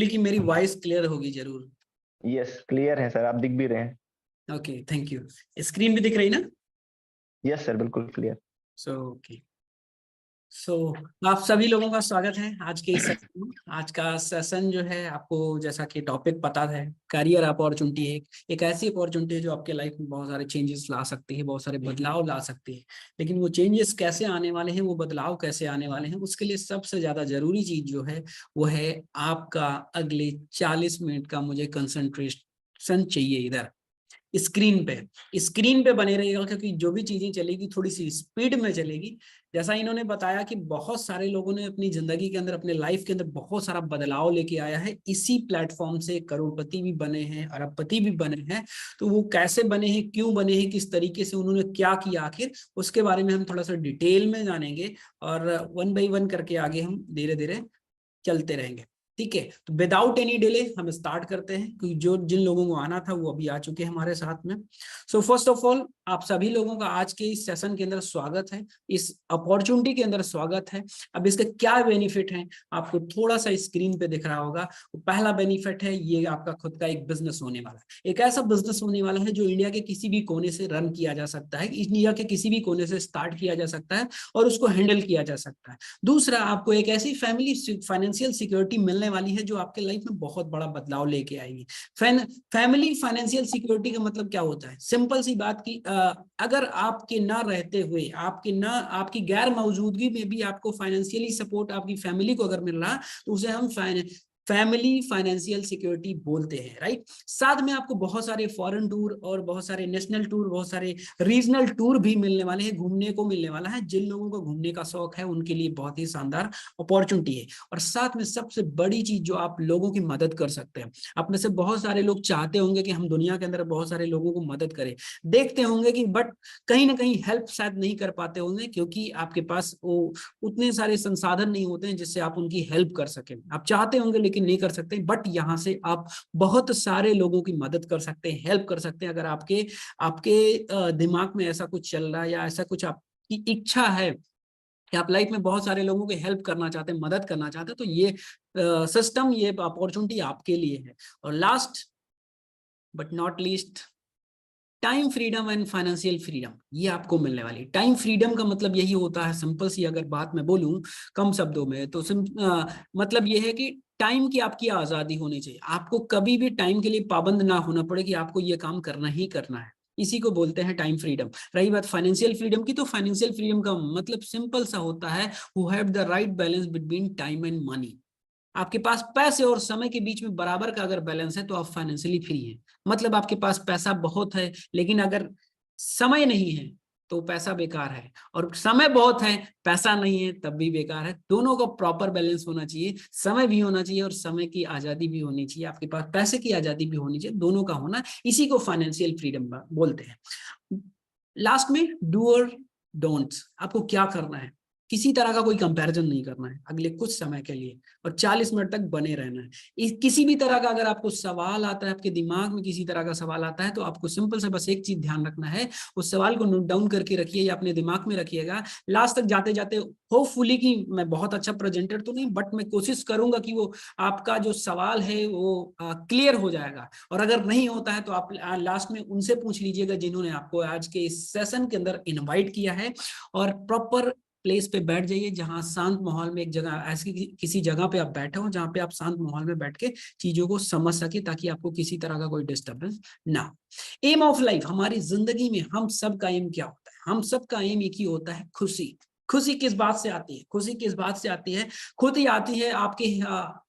Hopefully कि मेरी voice clear होगी जरूर। यस क्लियर है सर, आप दिख भी रहे हैं। Okay, thank you. स्क्रीन भी दिख रही ना? यस सर, बिल्कुल क्लियर। ओके। सो आप सभी लोगों का स्वागत है आज के इस सेशन में। आज का सेशन जो है, आपको जैसा कि टॉपिक पता है, करियर अपॉर्चुनिटी है। एक ऐसी अपॉर्चुनिटी है जो आपके लाइफ में बहुत सारे चेंजेस ला सकती है, बहुत सारे बदलाव ला सकती है। लेकिन वो चेंजेस कैसे आने वाले हैं, वो बदलाव कैसे आने वाले हैं, उसके लिए सबसे ज्यादा जरूरी चीज जो है वो है आपका अगले 40 मिनट का मुझे कंसंट्रेशन चाहिए। इधर स्क्रीन पे बने रहिएगा, क्योंकि जो भी चीजें चलेगी थोड़ी सी स्पीड में चलेगी। जैसा इन्होंने बताया कि बहुत सारे लोगों ने अपनी जिंदगी के अंदर, अपने लाइफ के अंदर बहुत सारा बदलाव लेके आया है। इसी प्लेटफॉर्म से करोड़पति भी बने हैं, अरबपति भी बने हैं। तो वो कैसे बने हैं, क्यों बने हैं, किस तरीके से उन्होंने क्या किया आखिर, उसके बारे में हम थोड़ा सा डिटेल में जानेंगे। और वन बाई वन करके आगे हम धीरे धीरे चलते रहेंगे। ठीक है, तो विदाउट एनी डिले हम स्टार्ट करते हैं, क्योंकि जो जिन लोगों को आना था वो अभी आ चुके हैं हमारे साथ में। सो फर्स्ट ऑफ ऑल, आप सभी लोगों का आज के इस सेशन के अंदर स्वागत है, इस अपॉर्चुनिटी के अंदर स्वागत है। अब इसके क्या बेनिफिट हैं, आपको थोड़ा सा स्क्रीन पे दिख रहा होगा। पहला बेनिफिट है, ये आपका खुद का एक बिजनेस होने वाला है। एक ऐसा बिजनेस होने वाला है जो इंडिया के किसी भी कोने से रन किया जा सकता है, इंडिया के किसी भी कोने से स्टार्ट किया जा सकता है और उसको हैंडल किया जा सकता है। दूसरा, आपको एक ऐसी फैमिली फाइनेंशियल सिक्योरिटी मिलने वाली है जो आपके लाइफ में बहुत बड़ा बदलाव लेके आएगी। फैमिली फाइनेंशियल सिक्योरिटी का मतलब क्या होता है? सिंपल सी बात की, अगर आपके ना रहते हुए, आपकी गैर मौजूदगी में भी आपको फाइनेंशियली सपोर्ट आपकी फैमिली को अगर मिल रहा, तो उसे हम फैमिली फाइनेंशियल सिक्योरिटी बोलते हैं, राइट। साथ में आपको बहुत सारे फॉरेन टूर और बहुत सारे नेशनल टूर, बहुत सारे रीजनल टूर भी मिलने वाले हैं, घूमने को मिलने वाला है। जिन लोगों को घूमने का शौक है उनके लिए बहुत ही शानदार अपॉर्चुनिटी है। और साथ में सबसे बड़ी चीज जो आप लोगों की मदद कर सकते हैं, आप में से बहुत सारे लोग चाहते होंगे कि हम दुनिया के अंदर बहुत सारे लोगों को मदद करें, देखते होंगे कि बट कहीं ना कहीं हेल्प शायद नहीं कर पाते होंगे, क्योंकि आपके पास वो उतने सारे संसाधन नहीं होते हैं जिससे आप उनकी हेल्प कर सकें। आप चाहते होंगे लेकिन नहीं कर सकते, बट यहाँ से आप बहुत सारे लोगों की मदद कर सकते हैं, हेल्प कर सकते हैं। अगर आपके आपके दिमाग में ऐसा कुछ चल रहा है या ऐसा कुछ आपकी इच्छा है कि आप लाइफ में बहुत सारे लोगों की हेल्प करना चाहते हैं, मदद करना चाहते हैं, तो ये सिस्टम, ये अपॉर्चुनिटी आपके लिए है। और last but not least, time freedom and financial freedom, ये आपको मिलने वाली है। टाइम फ्रीडम का मतलब यही होता है, सिंपल सी अगर बात मैं बोलूं कम शब्दों में, तो मतलब ये है कि टाइम की आपकी आजादी होनी चाहिए। आपको कभी भी टाइम के लिए पाबंद ना होना पड़े कि आपको ये काम करना ही करना है। इसी को बोलते हैं टाइम फ्रीडम। रही बात फाइनेंशियल फ्रीडम की, तो फाइनेंशियल फ्रीडम का मतलब सिंपल सा होता है, who have the right balance between time and money. आपके पास पैसे और समय के बीच में बराबर का अगर बैलेंस है तो आप फाइनेंशियली फ्री हैं। मतलब आपके पास पैसा बहुत है लेकिन अगर समय नहीं है तो पैसा बेकार है, और समय बहुत है पैसा नहीं है तब भी बेकार है। दोनों का प्रॉपर बैलेंस होना चाहिए, समय भी होना चाहिए और समय की आजादी भी होनी चाहिए, आपके पास पैसे की आजादी भी होनी चाहिए, दोनों का होना, इसी को फाइनेंशियल फ्रीडम बोलते हैं। लास्ट में डू और डोंट्स, आपको क्या करना है, किसी तरह का कोई कंपैरिजन नहीं करना है अगले कुछ समय के लिए, और 40 मिनट तक बने रहना है। किसी भी तरह का अगर आपको सवाल आता है, आपके दिमाग में किसी तरह का सवाल आता है, तो आपको सिंपल से बस एक चीज ध्यान रखना है, उस सवाल को नोट डाउन करके रखिए या अपने दिमाग में रखिएगा। लास्ट तक जाते जाते होपफुली कि मैं बहुत अच्छा प्रेजेंटर तो नहीं, बट मैं कोशिश करूंगा कि वो आपका जो सवाल है वो क्लियर हो जाएगा। और अगर नहीं होता है तो आप लास्ट में उनसे पूछ लीजिएगा जिन्होंने आपको आज के इस सेशन के अंदर इनवाइट किया है। और प्रॉपर प्लेस पे बैठ जाइए जहां शांत माहौल में, एक जगह ऐसी किसी जगह पे आप बैठे हो जहां पे आप शांत माहौल में बैठ के चीजों को समझ सके, ताकि आपको किसी तरह का कोई डिस्टर्बेंस ना हो। एम ऑफ लाइफ, हमारी जिंदगी में हम सब का एम क्या होता है? हम सब का एम एक ही होता है, खुशी। खुशी किस बात से आती है? खुशी किस बात से आती है? खुद ही आती है आपके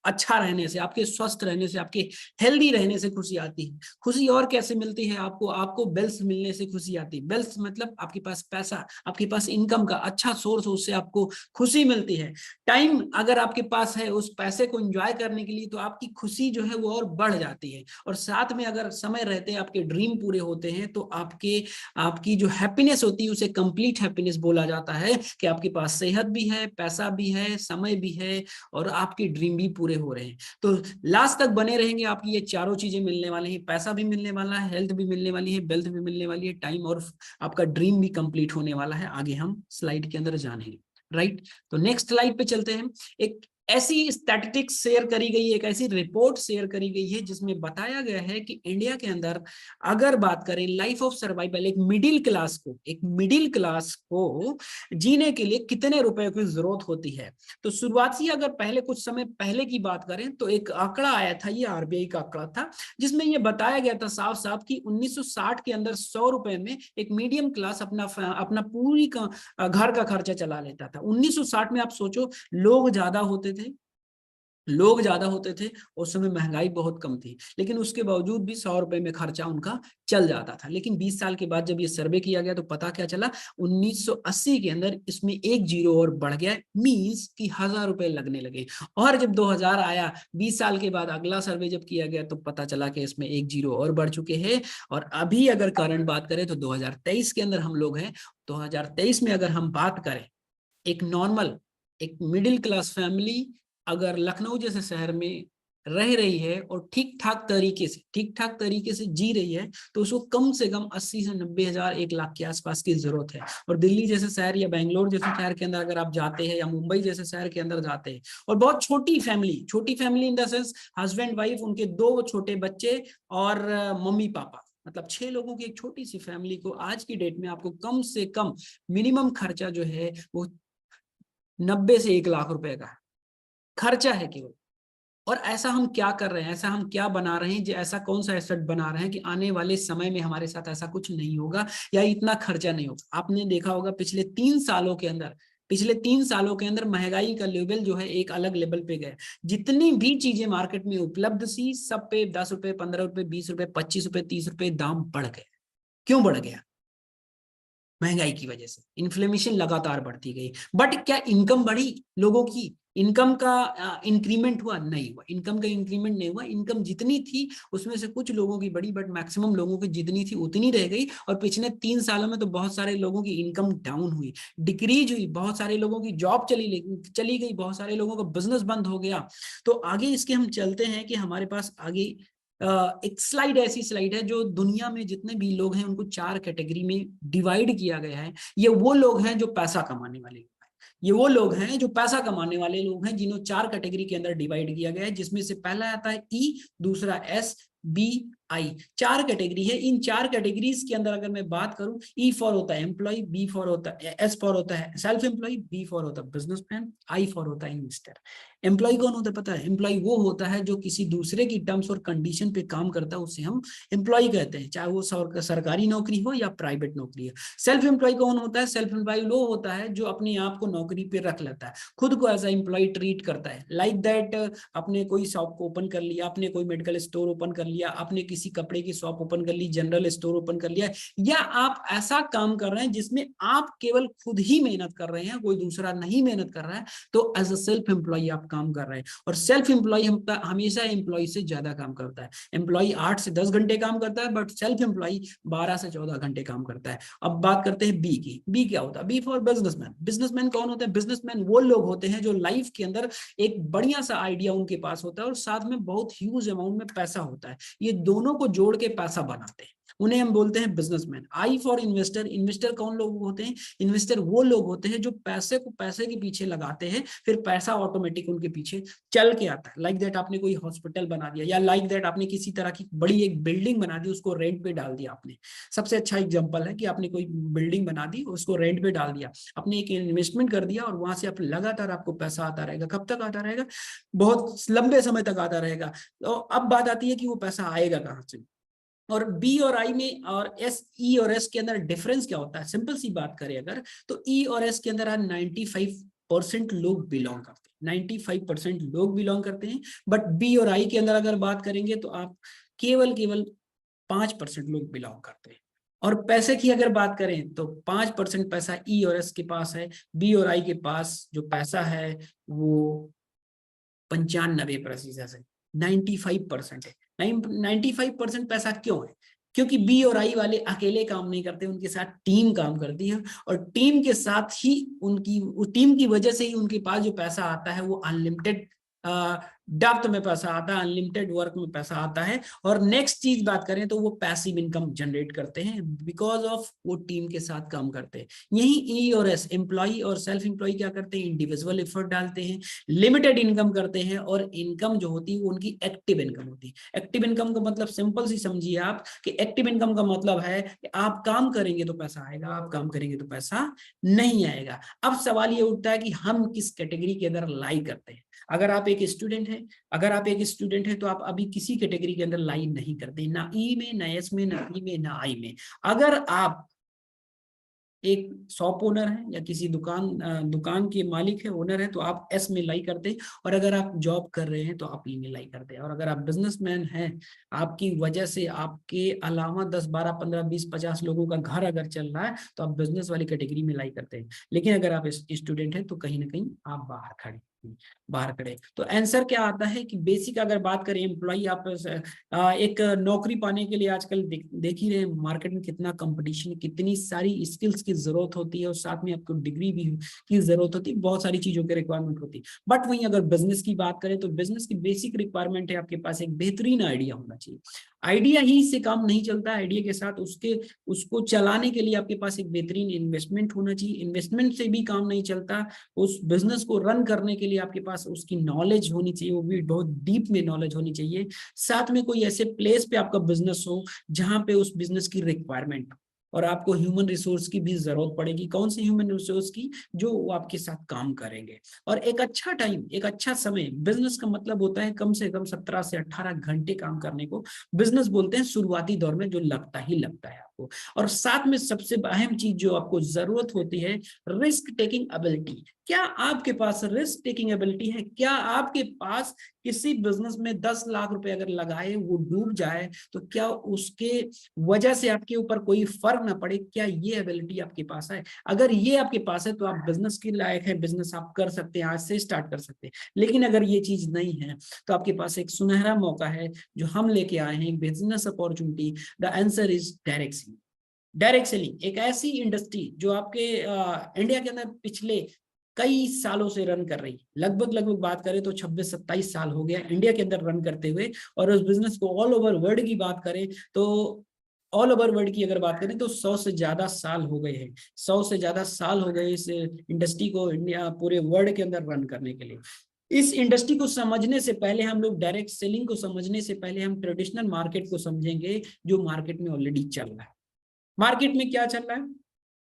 अच्छा रहने से, आपके स्वस्थ रहने से, आपके हेल्दी रहने से खुशी आती है। खुशी और कैसे मिलती है आपको? आपको वेल्थ मिलने से खुशी आती है। वेल्थ मतलब आपके पास पैसा, आपके पास इनकम का अच्छा सोर्स, उससे आपको खुशी मिलती है। टाइम अगर आपके पास है उस पैसे को एंजॉय करने के लिए, तो आपकी खुशी जो है वो और बढ़ जाती है। और साथ में अगर समय रहते आपके ड्रीम पूरे होते हैं, तो आपकी जो हैप्पीनेस होती है उसे कंप्लीट हैप्पीनेस बोला जाता है, कि आपके पास सेहत भी है, पैसा भी है, समय भी है और आपके ड्रीम भी पूरे हो रहे हैं। तो लास्ट तक बने रहेंगे, आपकी ये चारों चीजें मिलने वाली हैं, पैसा भी मिलने वाला है, हेल्थ भी मिलने वाली है, वेल्थ भी मिलने वाली है, टाइम और आपका ड्रीम भी कंप्लीट होने वाला है। आगे हम स्लाइड के अंदर जानेंगे, राइट। तो नेक्स्ट स्लाइड पे चलते हैं। एक ऐसी स्टैटिस्टिक्स शेयर करी गई है, एक ऐसी रिपोर्ट शेयर करी गई है जिसमें बताया गया है कि इंडिया के अंदर अगर बात करें लाइफ ऑफ सर्वाइवल, एक मिडिल क्लास को जीने के लिए कितने रुपए की जरूरत होती है। तो शुरुआती अगर पहले कुछ समय पहले की बात करें तो एक आंकड़ा आया था, ये आरबीआई का आंकड़ा था, जिसमें ये बताया गया था साफ साफ कि 1960 के अंदर 100 रुपए में एक मीडियम क्लास अपना पूरी घर का खर्चा चला लेता था। 1960 में आप सोचो, लोग ज्यादा होते थे, उस समय महंगाई बहुत कम थी, लेकिन उसके बावजूद भी 100 रुपए में खर्चा उनका चल जाता था। लेकिन 20 साल के बाद जब ये सर्वे किया गया तो पता क्या चला, 1980 के अंदर इसमें एक जीरो और बढ़ गया, मींस कि 1000 रुपए लगने लगे। और जब 2000 आया, 20 साल के बाद अगला सर्वे जब किया गया तो पता चला कि इसमें एक जीरो और बढ़ चुके हैं। और अभी अगर करंट बात करें तो 2023 के अंदर हम लोग हैं। 2023 में अगर हम बात करें, एक नॉर्मल, एक मिडिल क्लास फैमिली अगर लखनऊ जैसे शहर में रह रही है और ठीक ठाक तरीके से जी रही है, तो उसको कम से कम 80 से 90 हजार, 1 लाख के आसपास की जरूरत है। और दिल्ली जैसे शहर या बेंगलोर जैसे शहर के अंदर अगर आप जाते हैं, या मुंबई जैसे शहर के अंदर जाते हैं, और बहुत छोटी family in the sense husband wife, उनके 2 छोटे बच्चे और मम्मी पापा, मतलब 6 लोगों की एक छोटी सी फैमिली को आज की डेट में आपको कम से कम मिनिमम खर्चा जो है वो 90 से 1 लाख रुपए का खर्चा है केवल। और ऐसा हम क्या कर रहे हैं, ऐसा हम क्या बना रहे हैं, जो ऐसा कौन सा एसेट बना रहे हैं कि आने वाले समय में हमारे साथ ऐसा कुछ नहीं होगा या इतना खर्चा नहीं होगा। आपने देखा होगा पिछले 3 सालों के अंदर महंगाई का लेवल जो है एक अलग लेवल पे गया। जितनी भी चीजें मार्केट में उपलब्ध थी, सब पे 10 रुपए, 15 रुपए, 20 रुपए, 25 रुपए, 30 रुपए दाम बढ़ गए। क्यों बढ़ गया? महंगाई की वजह से इन्फ्लेमेशन लगातार बढ़ती गई। बट क्या इनकम बढ़ी लोगों की? इनकम का इंक्रीमेंट हुआ? नहीं हुआ। इनकम का इंक्रीमेंट नहीं हुआ। इनकम जितनी थी उसमें से कुछ लोगों की बढ़ी, बट मैक्सिमम लोगों की जितनी थी उतनी रह गई। और पिछले 3 सालों में तो बहुत सारे लोगों की इनकम डाउन हुई, डिक्रीज हुई, बहुत सारे लोगों की जॉब चली गई, बहुत सारे लोगों का बिजनेस बंद हो गया। तो आगे इसके हम चलते हैं कि हमारे पास आगे एक ऐसी स्लाइड है जो दुनिया में जितने भी लोग हैं उनको 4 कैटेगरी में डिवाइड किया गया है। ये वो लोग हैं जो पैसा कमाने वाले लोग हैं, जिन्हों 4 कैटेगरी के अंदर डिवाइड किया गया है, जिसमें से पहला आता है ई, दूसरा एस, बी, आई। 4 कैटेगरी है। इन 4 कैटेगरीज के अंदर अगर मैं बात करूं, ई फॉर होता है एम्प्लॉय, बी फॉर होता है, एस फॉर होता है सेल्फ एम्प्लॉय, बी फॉर होता है बिजनेसमैन, आई फॉर होता है इन्वेस्टर। एम्प्लॉय कौन होता है पता है? एम्प्लॉय वो होता है जो किसी दूसरे की टर्म्स और कंडीशन पे काम करता है, उसे हम एम्प्लॉय कहते हैं, चाहे वो सरकारी नौकरी हो या प्राइवेट नौकरी हो। सेल्फ एम्प्लॉय कौन होता है? सेल्फ एम्प्लॉय वो होता है जो अपने आप को नौकरी पे रख लेता है, खुद को एज ए एम्प्लॉय ट्रीट करता है। लाइक दैट, अपने कोई शॉप ओपन कर लिया, अपने कोई मेडिकल स्टोर ओपन कर लिया, आपने किसी कपड़े की शॉप ओपन कर ली, जनरल स्टोर ओपन कर लिया, या आप ऐसा काम कर रहे हैं जिसमें आप केवल खुद ही मेहनत कर रहे हैं, कोई दूसरा नहीं मेहनत कर रहा है, तो एज अ सेल्फ एम्प्लॉय आप काम कर रहे हैं। और सेल्फ एम्प्लॉय हमेशा एम्प्लॉय से ज्यादा काम करता है। एम्प्लॉय 8 से 10 घंटे काम करता है, बट सेल्फ एम्प्लॉय 12 से 14 घंटे काम करता है। अब बात करते हैं बी की। बी क्या होता है? B for businessman. बिजनेसमैन कौन होता है? बिजनेसमैन वो लोग होते हैं जो लाइफ के अंदर एक बढ़िया सा आइडिया उनके पास होता है और साथ में बहुत ह्यूज अमाउंट में पैसा होता है, ये दोनों को जोड़ के पैसा बनाते हैं, उन्हें हम बोलते हैं businessman. I for investor. Investor कौन लोग होते हैं? इन्वेस्टर वो लोग होते हैं जो पैसे को पैसे के पीछे लगाते हैं, फिर पैसा ऑटोमेटिक उनके पीछे चल के आता है। लाइक दैट, आपने कोई हॉस्पिटल बना दिया, या लाइक दैट आपने किसी तरह की बड़ी एक बिल्डिंग बना दी, उसको रेंट पे डाल दिया आपने। सबसे अच्छा एग्जांपल है कि आपने कोई बिल्डिंग बना दी, उसको रेंट पे डाल दिया, आपने एक इन्वेस्टमेंट कर दिया, और वहां से आप लगातार आपको पैसा आता रहेगा। कब तक आता रहेगा? बहुत लंबे समय तक आता रहेगा। तो अब बात आती है कि वो पैसा आएगा कहाँ से। और बी और आई में, और एस, ई और एस के अंदर डिफरेंस क्या होता है? सिंपल सी बात करें अगर, तो ई और एस के अंदर 95% लोग बिलोंग करते हैं, 95% लोग बिलोंग करते हैं। बट बी और आई के अंदर अगर बात करेंगे तो आप केवल 5% लोग बिलोंग करते हैं। और पैसे की अगर बात करें तो 5% पैसा ई और एस के पास है, बी और आई के पास जो पैसा है वो 95% है, 95% है। 95% पैसा क्यों है? क्योंकि बी और आई वाले अकेले काम नहीं करते, उनके साथ टीम काम करती है, और टीम के साथ ही टीम की वजह से ही उनके पास जो पैसा आता है वो अनलिमिटेड डेप्थ में पैसा आता है, अनलिमिटेड वर्क में पैसा आता है। और नेक्स्ट चीज बात करें तो वो पैसिव इनकम जनरेट करते हैं बिकॉज ऑफ वो टीम के साथ काम करते हैं। यही ई और एस, एम्प्लॉय और सेल्फ एम्प्लॉय क्या करते हैं, इंडिविजुअल एफर्ट डालते हैं, लिमिटेड इनकम करते हैं, और इनकम जो होती है वो उनकी एक्टिव इनकम होती है। एक्टिव इनकम का मतलब सिंपल सी समझिए आप कि एक्टिव इनकम का मतलब है कि आप काम करेंगे तो पैसा आएगा, आप काम करेंगे तो पैसा नहीं आएगा। अब सवाल ये उठता है कि हम किस कैटेगरी के अंदर लाई करते हैं। अगर आप एक स्टूडेंट हैं, तो आप अभी किसी कैटेगरी के अंदर लाई नहीं करते, ना ई में, ना एस में, ना ई में, ना आई में। अगर आप एक शॉप ओनर है या किसी दुकान के मालिक है, ओनर है, तो आप एस में लाई करते हैं। और अगर आप जॉब कर रहे हैं तो आप ई में लाई करते हैं। और अगर आप बिजनेसमैन हैं, आपकी वजह से आपके अलावा 10, 12, 15, 20, 50 लोगों का घर अगर चल रहा है तो आप बिजनेस वाली कैटेगरी में लाई करते हैं। लेकिन अगर आप स्टूडेंट हैं तो कहीं ना कहीं आप बाहर खड़े। तो आंसर क्या आता है कि बेसिक अगर बात करें एम्प्लॉय, आप एक नौकरी पाने के लिए आजकल देख ही रहे मार्केट में कितना कंपटीशन, कितनी सारी स्किल्स की जरूरत होती है, और साथ में आपको डिग्री भी की जरूरत होती है, बहुत सारी चीजों की रिक्वायरमेंट होती है। बट वहीं अगर बिजनेस की बात करें तो बिजनेस की बेसिक रिक्वायरमेंट है आपके पास एक बेहतरीन आइडिया होना चाहिए। आइडिया ही से काम नहीं चलता, आइडिया के साथ उसको चलाने के लिए आपके पास एक बेहतरीन इन्वेस्टमेंट होना चाहिए। इन्वेस्टमेंट से भी काम नहीं चलता, उस बिजनेस को रन करने के लिए आपके पास उसकी नॉलेज होनी चाहिए, वो भी बहुत डीप में नॉलेज होनी चाहिए। साथ में कोई ऐसे प्लेस पे आपका बिजनेस हो जहां पे उस बिजनेस की रिक्वायरमेंट हो, और आपको ह्यूमन रिसोर्स की भी जरूरत पड़ेगी। कौन से ह्यूमन रिसोर्स की, जो वो आपके साथ काम करेंगे। और एक अच्छा टाइम, एक अच्छा समय, बिजनेस का मतलब होता है कम से कम 17 से 18 घंटे काम करने को बिजनेस बोलते हैं शुरुआती दौर में, जो लगता ही लगता है आपको। और साथ में सबसे अहम चीज जो आपको जरूरत होती है, रिस्क टेकिंग एबिलिटी। क्या आपके पास रिस्क टेकिंग एबिलिटी है? क्या आपके पास किसी बिजनेस में 10 लाख रुपए अगर लगाए, वो डूब जाए, तो क्या उसके वजह से आपके ऊपर कोई फर्क ना पड़े? क्या ये एबिलिटी आपके पास है? अगर ये आपके पास है तो आप बिजनेस के लायक है, बिजनेस आप कर सकते हैं, आज से स्टार्ट कर सकते हैं। लेकिन अगर ये चीज नहीं है तो आपके पास एक सुनहरा मौका है जो हम लेके आए हैं, business opportunity. The answer is direct selling. Direct selling एक ऐसी इंडस्ट्री जो आपके इंडिया के अंदर पिछले कई सालों से रन कर रही है। लगभग बात करें तो 26-27 साल हो गया इंडिया के अंदर रन करते हुए। और उस बिजनेस को ऑल ओवर वर्ल्ड की बात करें तो ऑल ओवर वर्ल्ड की अगर बात करें तो 100 से ज्यादा साल हो गए हैं। 100 से ज्यादा साल हो गए इस इंडस्ट्री को इंडिया पूरे वर्ल्ड के अंदर रन करने के लिए। इस इंडस्ट्री को समझने से पहले हम लोग, डायरेक्ट सेलिंग को समझने से पहले हम ट्रेडिशनल मार्केट को समझेंगे, जो मार्केट में ऑलरेडी चल रहा है। मार्केट में क्या चल रहा है?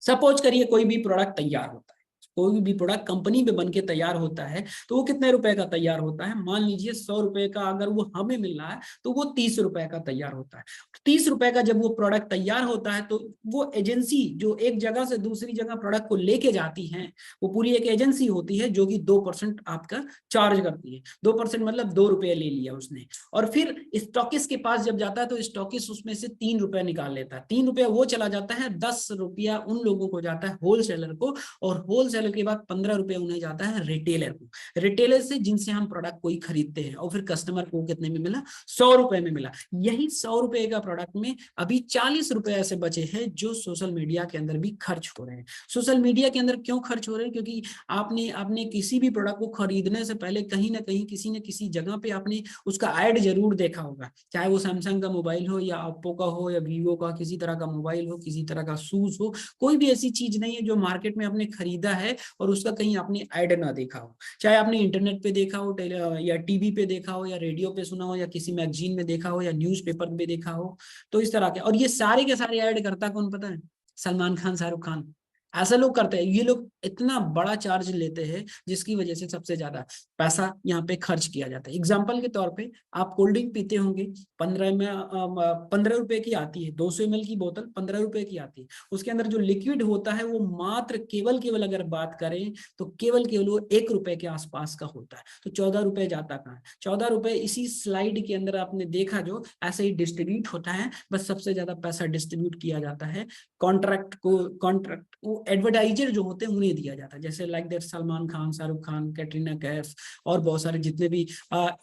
सपोज करिए कोई भी प्रोडक्ट तैयार होता है, कोई भी प्रोडक्ट कंपनी में बन के तैयार होता है, तो वो कितने रुपए का तैयार होता है? मान लीजिए 100 रुपए का अगर वो हमें मिल रहा है तो वो 30 रुपए का तैयार होता है। 30 रुपए का जब वो प्रोडक्ट तैयार होता है तो वो एजेंसी जो एक जगह से दूसरी जगह प्रोडक्ट को लेके जाती है, वो पूरी एक एजेंसी होती है जो कि 2% आपका चार्ज करती है। 2% मतलब 2 रुपये ले लिया उसने, और फिर स्टॉकिस्ट के पास जब जाता है तो स्टॉकिस्ट उसमें से 3 रुपया निकाल लेता है। 3 रुपया वो चला जाता है, 10 रुपया उन लोगों को जाता है होलसेलर को, और होलसेलर के बाद 15 रुपये उन्हें जाता है रिटेलर को। रिटेलर से जिनसे हम प्रोडक्ट कोई खरीदते हैं, और फिर कस्टमर को कितने में मिला? 100 रुपए में मिला। यही 100 रुपए का प्रोडक्ट में अभी 40 रुपए ऐसे बचे हैं जो सोशल मीडिया के अंदर भी खर्च हो रहे हैं। सोशल मीडिया के अंदर क्यों खर्च हो रहे हैं? क्योंकि आपने किसी भी प्रोडक्ट को खरीदने से पहले कहीं ना कहीं किसी न किसी जगह पे आपने उसका ऐड जरूर देखा होगा, चाहे वो सैमसंग का मोबाइल हो या ओप्पो का हो या वीवो का, किसी तरह का मोबाइल हो, किसी तरह का शूज हो। कोई भी ऐसी चीज नहीं है जो मार्केट में आपने खरीदा है और उसका कहीं आपने ऐड ना देखा हो। चाहे आपने इंटरनेट पे देखा हो, या टीवी पे देखा हो, या रेडियो पे सुना हो, या किसी मैगजीन में देखा हो, या न्यूज़पेपर में देखा हो। तो इस तरह के, और ये सारे के सारे ऐड करता कौन पता है? सलमान खान, शाहरुख खान। ऐसा लोग करते हैं। ये लोग इतना बड़ा चार्ज लेते हैं जिसकी वजह से सबसे ज्यादा पैसा यहाँ पे खर्च किया जाता है। एग्जाम्पल के तौर पे आप कोल्ड ड्रिंक पीते होंगे, 15 रुपए की आती है, 200 ml की बोतल 15 रुपए की आती है। उसके अंदर जो लिक्विड होता है वो मात्र केवल अगर बात करें तो केवल वो 1 रुपए के आसपास का होता है। तो 14 रुपए जाता कहाँ है? 14 रुपए इसी स्लाइड के अंदर आपने देखा जो ऐसे ही डिस्ट्रीब्यूट होता है। बस सबसे ज्यादा पैसा डिस्ट्रीब्यूट किया जाता है कॉन्ट्रैक्ट को एडवर्टाइजर जो होते हैं उन्हें दिया जाता है। जैसे लाइक दैट सलमान खान, शाहरुख खान, कैटरीना कैफ, और बहुत सारे जितने भी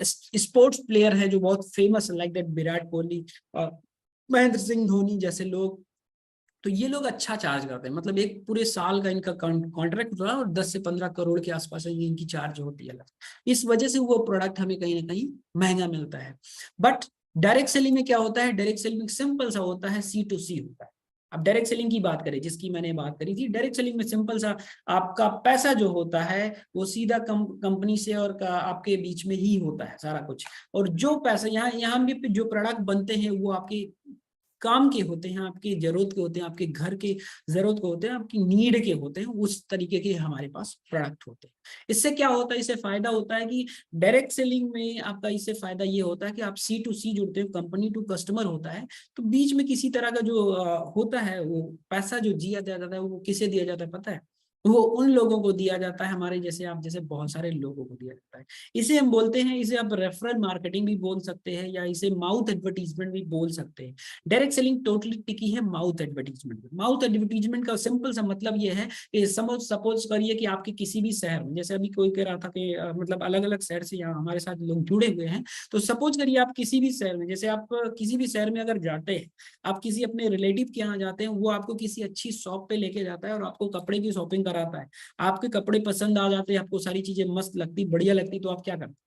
स्पोर्ट्स प्लेयर हैं जो बहुत फेमस है, लाइक दैट विराट कोहली, महेंद्र सिंह धोनी जैसे लोग, तो ये लोग अच्छा चार्ज करते हैं, मतलब एक पूरे साल का इनका कॉन्ट्रैक्ट होता है और 10 से 15 करोड़ के आसपास ये इनकी चार्ज होती है। इस वजह से वो प्रोडक्ट हमें कहीं ना कहीं महंगा मिलता है। बट डायरेक्ट सेलिंग में क्या होता है, डायरेक्ट सेलिंग सिंपल सा होता है, C2C होता है। अब डायरेक्ट सेलिंग की बात करें, जिसकी मैंने बात करी थी, डायरेक्ट सेलिंग में सिंपल सा आपका पैसा जो होता है वो सीधा कंपनी से और आपके बीच में ही होता है सारा कुछ। और जो पैसा यहाँ भी जो प्रोडक्ट बनते हैं वो आपके काम के होते हैं, आपकी जरूरत के होते हैं, आपके घर के जरूरत के होते हैं, आपकी नीड के होते हैं, उस तरीके के हमारे पास प्रोडक्ट होते हैं। इससे क्या होता है, इससे फायदा होता है कि डायरेक्ट सेलिंग में आपका इससे फायदा ये होता है कि आप C2C जुड़ते हो, कंपनी टू कस्टमर होता है, तो बीच में किसी तरह का जो होता है वो पैसा जो दिया जाता है वो किसे दिया जाता है पता है, वो उन लोगों को दिया जाता है, हमारे जैसे आप जैसे बहुत सारे लोगों को दिया जाता है। इसे हम बोलते हैं, इसे आप रेफरल मार्केटिंग भी बोल सकते हैं या इसे माउथ एडवर्टीजमेंट भी बोल सकते हैं। डायरेक्ट सेलिंग टोटली टिकी है माउथ एडवर्टीजमेंट। माउथ एडवर्टीजमेंट का सिंपल सा मतलब ये है कि सपोज करिए कि आपके किसी भी शहर में, जैसे अभी कोई कह रहा था कि मतलब अलग अलग शहर से यहाँ हमारे साथ लोग जुड़े हुए हैं, तो सपोज करिए आप किसी भी शहर में, जैसे आप किसी भी शहर में अगर जाते हैं, आप किसी अपने रिलेटिव के यहाँ जाते हैं, वो आपको किसी अच्छी शॉप पे लेके जाता है और आपको कपड़े की शॉपिंग कराता है, आपके कपड़े पसंद आ जाते हैं, आपको सारी चीजें मस्त लगती बढ़िया लगती, तो आप क्या करते हैं,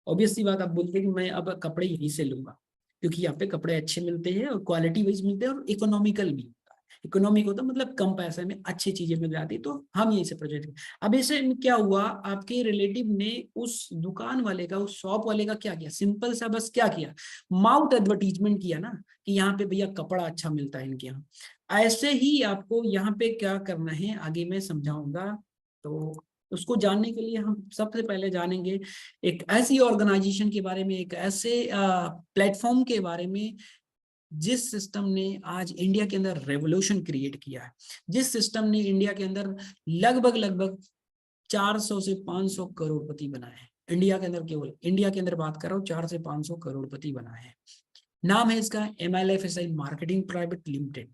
ऑब्वियस सी बात, आप बोलते हैं कि मैं अब कपड़े यहीं से लूंगा, क्योंकि यहाँ पे कपड़े अच्छे मिलते हैं और क्वालिटी वाइज मिलते हैं और इकोनॉमिकल भी होता है। इकोनॉमिक होता है मतलब कम पैसे में अच्छी चीजें मिल जाती है, तो हम यहीं से प्रोजेक्ट। अब इसे क्या हुआ, आपके रिलेटिव ने उस दुकान वाले का, उस शॉप वाले का क्या किया, सिंपल सा बस क्या किया, माउथ एडवर्टीजमेंट किया ना, कि यहाँ पे भैया कपड़ा अच्छा मिलता है इनके यहाँ। ऐसे ही आपको यहाँ पे क्या करना है आगे मैं समझाऊंगा। तो उसको जानने के लिए हम सबसे पहले जानेंगे एक ऐसी ऑर्गेनाइजेशन के बारे में, एक ऐसे प्लेटफॉर्म के बारे में जिस सिस्टम ने आज इंडिया के अंदर रेवोल्यूशन क्रिएट किया है, जिस सिस्टम ने इंडिया के अंदर लगभग लगभग 400 से 500 करोड़पति बनाए हैं। इंडिया के अंदर, केवल इंडिया के अंदर बात कर रहा हूँ, 4 से 500 करोड़पति बनाए हैं। नाम है इसका MLFSI मार्केटिंग प्राइवेट लिमिटेड,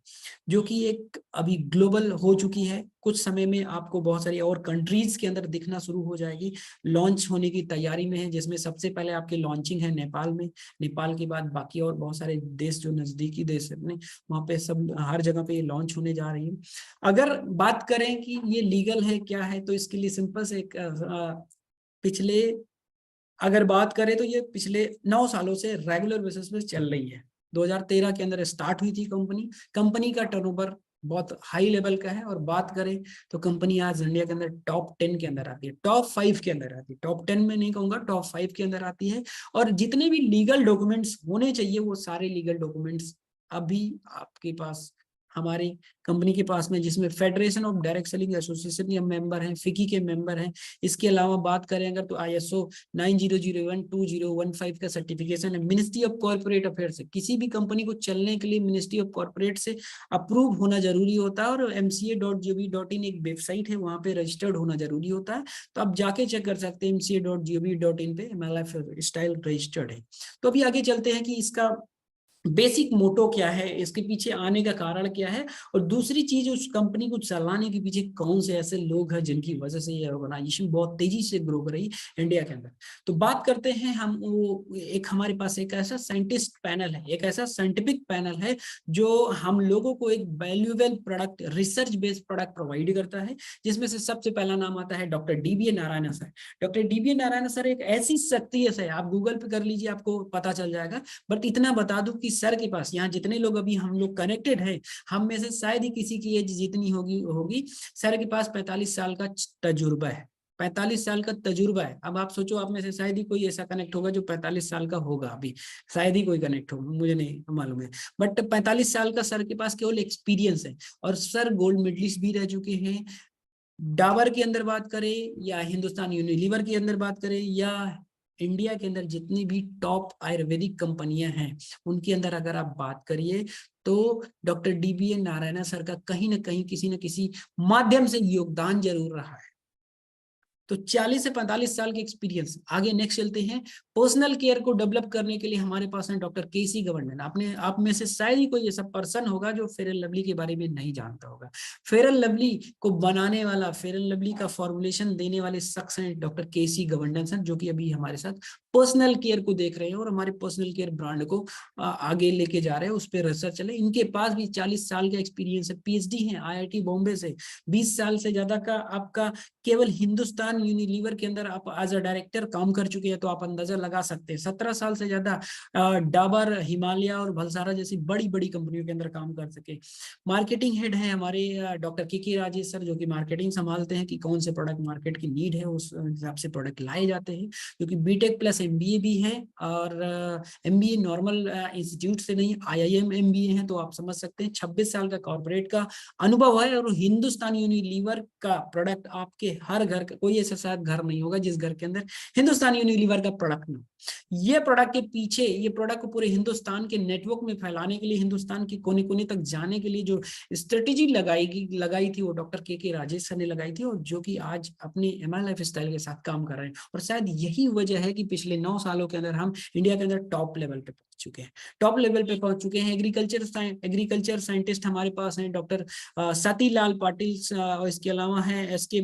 जो कि एक अभी ग्लोबल हो चुकी है। कुछ समय में आपको बहुत सारी और कंट्रीज के अंदर दिखना शुरू हो जाएगी, लॉन्च होने की तैयारी में है, जिसमें सबसे पहले आपकी लॉन्चिंग है नेपाल में, नेपाल के बाद बाकी और बहुत सारे देश जो नजदीकी देश है अपने, वहाँ पे सब हर जगह पे ये लॉन्च होने जा रही है। अगर बात करें कि ये लीगल है क्या है, तो इसके लिए सिंपल से एक पिछले अगर बात करें तो ये पिछले 9 सालों से रेगुलर बेसिस पे चल रही है। 2013 के अंदर स्टार्ट हुई थी कंपनी का टर्नओवर बहुत हाई लेवल का है, और बात करें तो कंपनी आज इंडिया के अंदर टॉप 10 के अंदर आती है, टॉप 5 के अंदर आती है, टॉप 10 में नहीं कहूंगा, टॉप 5 के अंदर आती है। और जितने भी लीगल डॉक्यूमेंट्स होने चाहिए वो सारे लीगल डॉक्यूमेंट्स अभी आपके पास, हमारी कंपनी के पास में, जिसमें federation of direct selling association के मेंबर हैं, फिकी के मेंबर हैं। इसके अलावा बात करें अगर तो ISO 9001-2015 का सर्टिफिकेशन है, मिनिस्ट्री ऑफ कॉर्पोरेट अफेयर्स से किसी भी कंपनी को चलने के लिए मिनिस्ट्री ऑफ कॉर्पोरेट से अप्रूव होना जरूरी होता है, और mca.gov.in एक वेबसाइट है, वहां पे रजिस्टर्ड होना जरूरी होता है। तो आप जाके चेक कर सकते हैं mca.gov.in पे MLF स्टाइल रजिस्टर्ड है। तो अभी आगे चलते हैं कि इसका बेसिक मोटो क्या है, इसके पीछे आने का कारण क्या है, और दूसरी चीज उस कंपनी को चलाने के पीछे कौन से ऐसे लोग हैं जिनकी वजह से ये ऑर्गेनाइजेशन बहुत तेजी से ग्रो कर रही है इंडिया के अंदर। तो बात करते हैं हम, वो एक हमारे पास एक ऐसा साइंटिस्ट पैनल है, एक ऐसा साइंटिफिक पैनल है जो हम लोगों को एक valuable product, research based product provide करता है, जिसमें से सबसे पहला नाम आता है doctor DBA Narayan sir. Doctor DBA Narayan sir एक ऐसी शख्सियत है, आप गूगल पे कर लीजिए आपको पता चल जाएगा। बट इतना बता दूं कि सर के पास, यहाँ जितने लोग अभी हम लोग कनेक्टेड हैं, हम में से शायद ही किसी की एज जितनी होगी, सर के पास 45 साल का तजुर्बा है। 45 साल का तजुर्बा है। अब आप सोचो, आप में से शायद ही कोई ऐसा कनेक्ट होगा जो 45 साल का होगा, अभी शायद ही कोई कनेक्ट होगा, मुझे नहीं मालूम है। बट 45 साल का सर के पास केवल एक्सपीरियंस है, और सर गोल्ड मेडलिस्ट भी रह चुके हैं। डाबर के अंदर बात करें या हिंदुस्तान यूनिलीवर के अंदर बात करें या इंडिया के अंदर जितनी भी टॉप आयुर्वेदिक कंपनियां हैं उनके अंदर अगर आप बात करिए, तो डॉक्टर DBA नारायण सर का कहीं ना कहीं किसी न किसी माध्यम से योगदान जरूर रहा है। तो 40 से 45 साल के एक्सपीरियंस। आगे नेक्स्ट चलते हैं, पर्सनल केयर को डेवलप करने के लिए हमारे पास है डॉक्टर KC गवर्नमेंट। आपने आप में से शायद ही कोई ऐसा पर्सन होगा जो फेयर एंड लवली के बारे में नहीं जानता होगा। फेयर एंड लवली को बनाने वाला, फेयर एंड लवली का फॉर्मुलेशन देने वाले शख्स हैं डॉक्टर KC गवर्नमेंट, जो कि अभी हमारे साथ पर्सनल केयर को देख रहे हैं और हमारे पर्सनल केयर ब्रांड को आगे लेके जा रहे हैं, उस पर रिसर्च चले। इनके पास भी 40 साल का एक्सपीरियंस है, पीएचडी है आईआईटी बॉम्बे से, 20 साल से ज्यादा का आपका केवल हिंदुस्तान यूनिलीवर के अंदर आप एज अ डायरेक्टर काम कर चुके हैं, तो आप अंदाजा लगा सकते हैं। 17 साल से ज्यादा डाबर, हिमालय और भलसारा जैसी बड़ी बड़ी कंपनियों के अंदर काम कर सके। मार्केटिंग हेड है हमारे डॉक्टर के राजेश सर, जो कि मार्केटिंग संभालते हैं कि कौन से प्रोडक्ट मार्केट की नीड है, उस हिसाब से प्रोडक्ट लाए जाते हैं। क्योंकि बीटेक प्लस एमबीए भी है, और एमबीए नॉर्मल इंस्टीट्यूट से नहीं, आईआईएम एमबीए है, तो आप समझ सकते हैं 26 साल का कॉर्पोरेट का अनुभव है। और हिंदुस्तान यूनिलीवर का प्रोडक्ट आपके हर घर का, कोई ऐसा शायद घर नहीं होगा जिस घर के अंदर हिंदुस्तान यूनिलीवर का प्रोडक्ट ना। ये प्रोडक्ट के पीछे, ये प्रोडक्ट को पूरे हिंदुस्तान के नेटवर्क में फैलाने के लिए, हिंदुस्तान के कोने कोने तक जाने के लिए जो स्ट्रेटेजी लगाई थी, वो डॉक्टर के राजेश सर ने लगाई थी, और जो कि आज अपनी एमआई लाइफ स्टाइल के साथ काम कर रहे हैं। और शायद यही वजह है कि पिछले 9 सालों के अंदर हम इंडिया के अंदर टॉप लेवल पे पहुंच चुके हैं, टॉप लेवल पे पहुंच चुके हैं। एग्रीकल्चर साइंटिस्ट हमारे पास हैं, डॉक्टर सतीलाल पाटिल, और इसके अलावा है एसके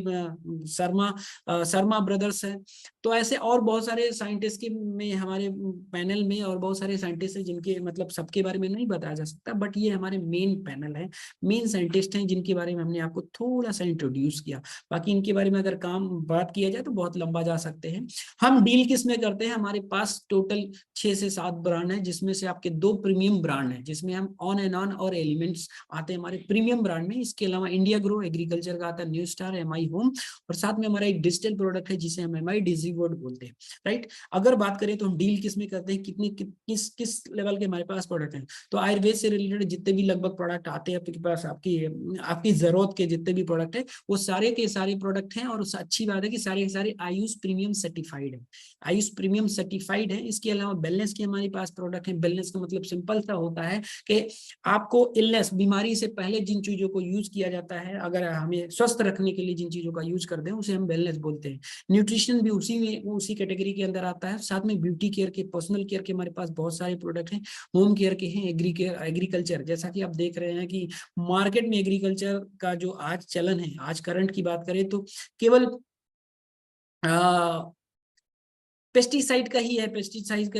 शर्मा ब्रदर्स है। तो ऐसे और बहुत सारे साइंटिस्ट के में हमारे पैनल में और बहुत सारे साइंटिस्ट हैं, जिनके मतलब सबके बारे में नहीं बताया जा सकता, बट ये हमारे मेन पैनल है, मेन साइंटिस्ट हैं, जिनके बारे में हमने आपको थोड़ा सा इंट्रोड्यूस किया। बाकी इनके बारे में अगर बात किया जाए तो बहुत लंबा जा सकते हैं। हम डील किस में करते हैं, हमारे पास टोटल 6 से 7 ब्रांड है, जिसमें से आपके 2 प्रीमियम ब्रांड है, जिसमें हम ऑन एंड ऑन और एलिमेंट्स आते हैं हमारे प्रीमियम ब्रांड में। इसके अलावा इंडिया ग्रो एग्रीकल्चर का आता है, न्यू स्टार, एमआई होम, और साथ में हमारा एक डिजिटल प्रोडक्ट है जिसे हम एमआई डिजीवर्ड बोलते हैं, राइट। अगर बात करें तो हम डील किस में करते हैं, किस लेवल के हमारे पास प्रोडक्ट हैं, तो आयुर्वेद से रिलेटेड जितने भी लगभग प्रोडक्ट आते हैं आपके पास, आपकी जरूरत के जितने भी प्रोडक्ट है, वो सारे के सारे प्रोडक्ट हैं। और अच्छी बात है कि सारे के सारे आयुष प्रीमियम सर्टिफाइड है, आयुष प्रीमियम सर्टिफाइड है। इसके अलावा वेलनेस के हमारे पास प्रोडक्ट है। वेलनेस का मतलब सिंपल सा होता है कि आपको इलनेस, बीमारी से पहले जिन चीजों को यूज किया जाता है, अगर हमें स्वस्थ रखने के लिए जिन चीजों का यूज करते हैं, उसे हम वेलनेस बोलते हैं। न्यूट्रिशन भी उसी कैटेगरी के अंदर आता है। साथ में ब्यूटी केयर के, पर्सनल केयर के हमारे पास बहुत सारे प्रोडक्ट हैं। होम केयर के हैं, एग्रीकल्चर, जैसा कि आप देख रहे हैं कि मार्केट में एग्रीकल्चर का जो आज चलन है, आज करंट की बात करें तो केवल पेस्टिसाइड का ही है, पेस्टिसाइड का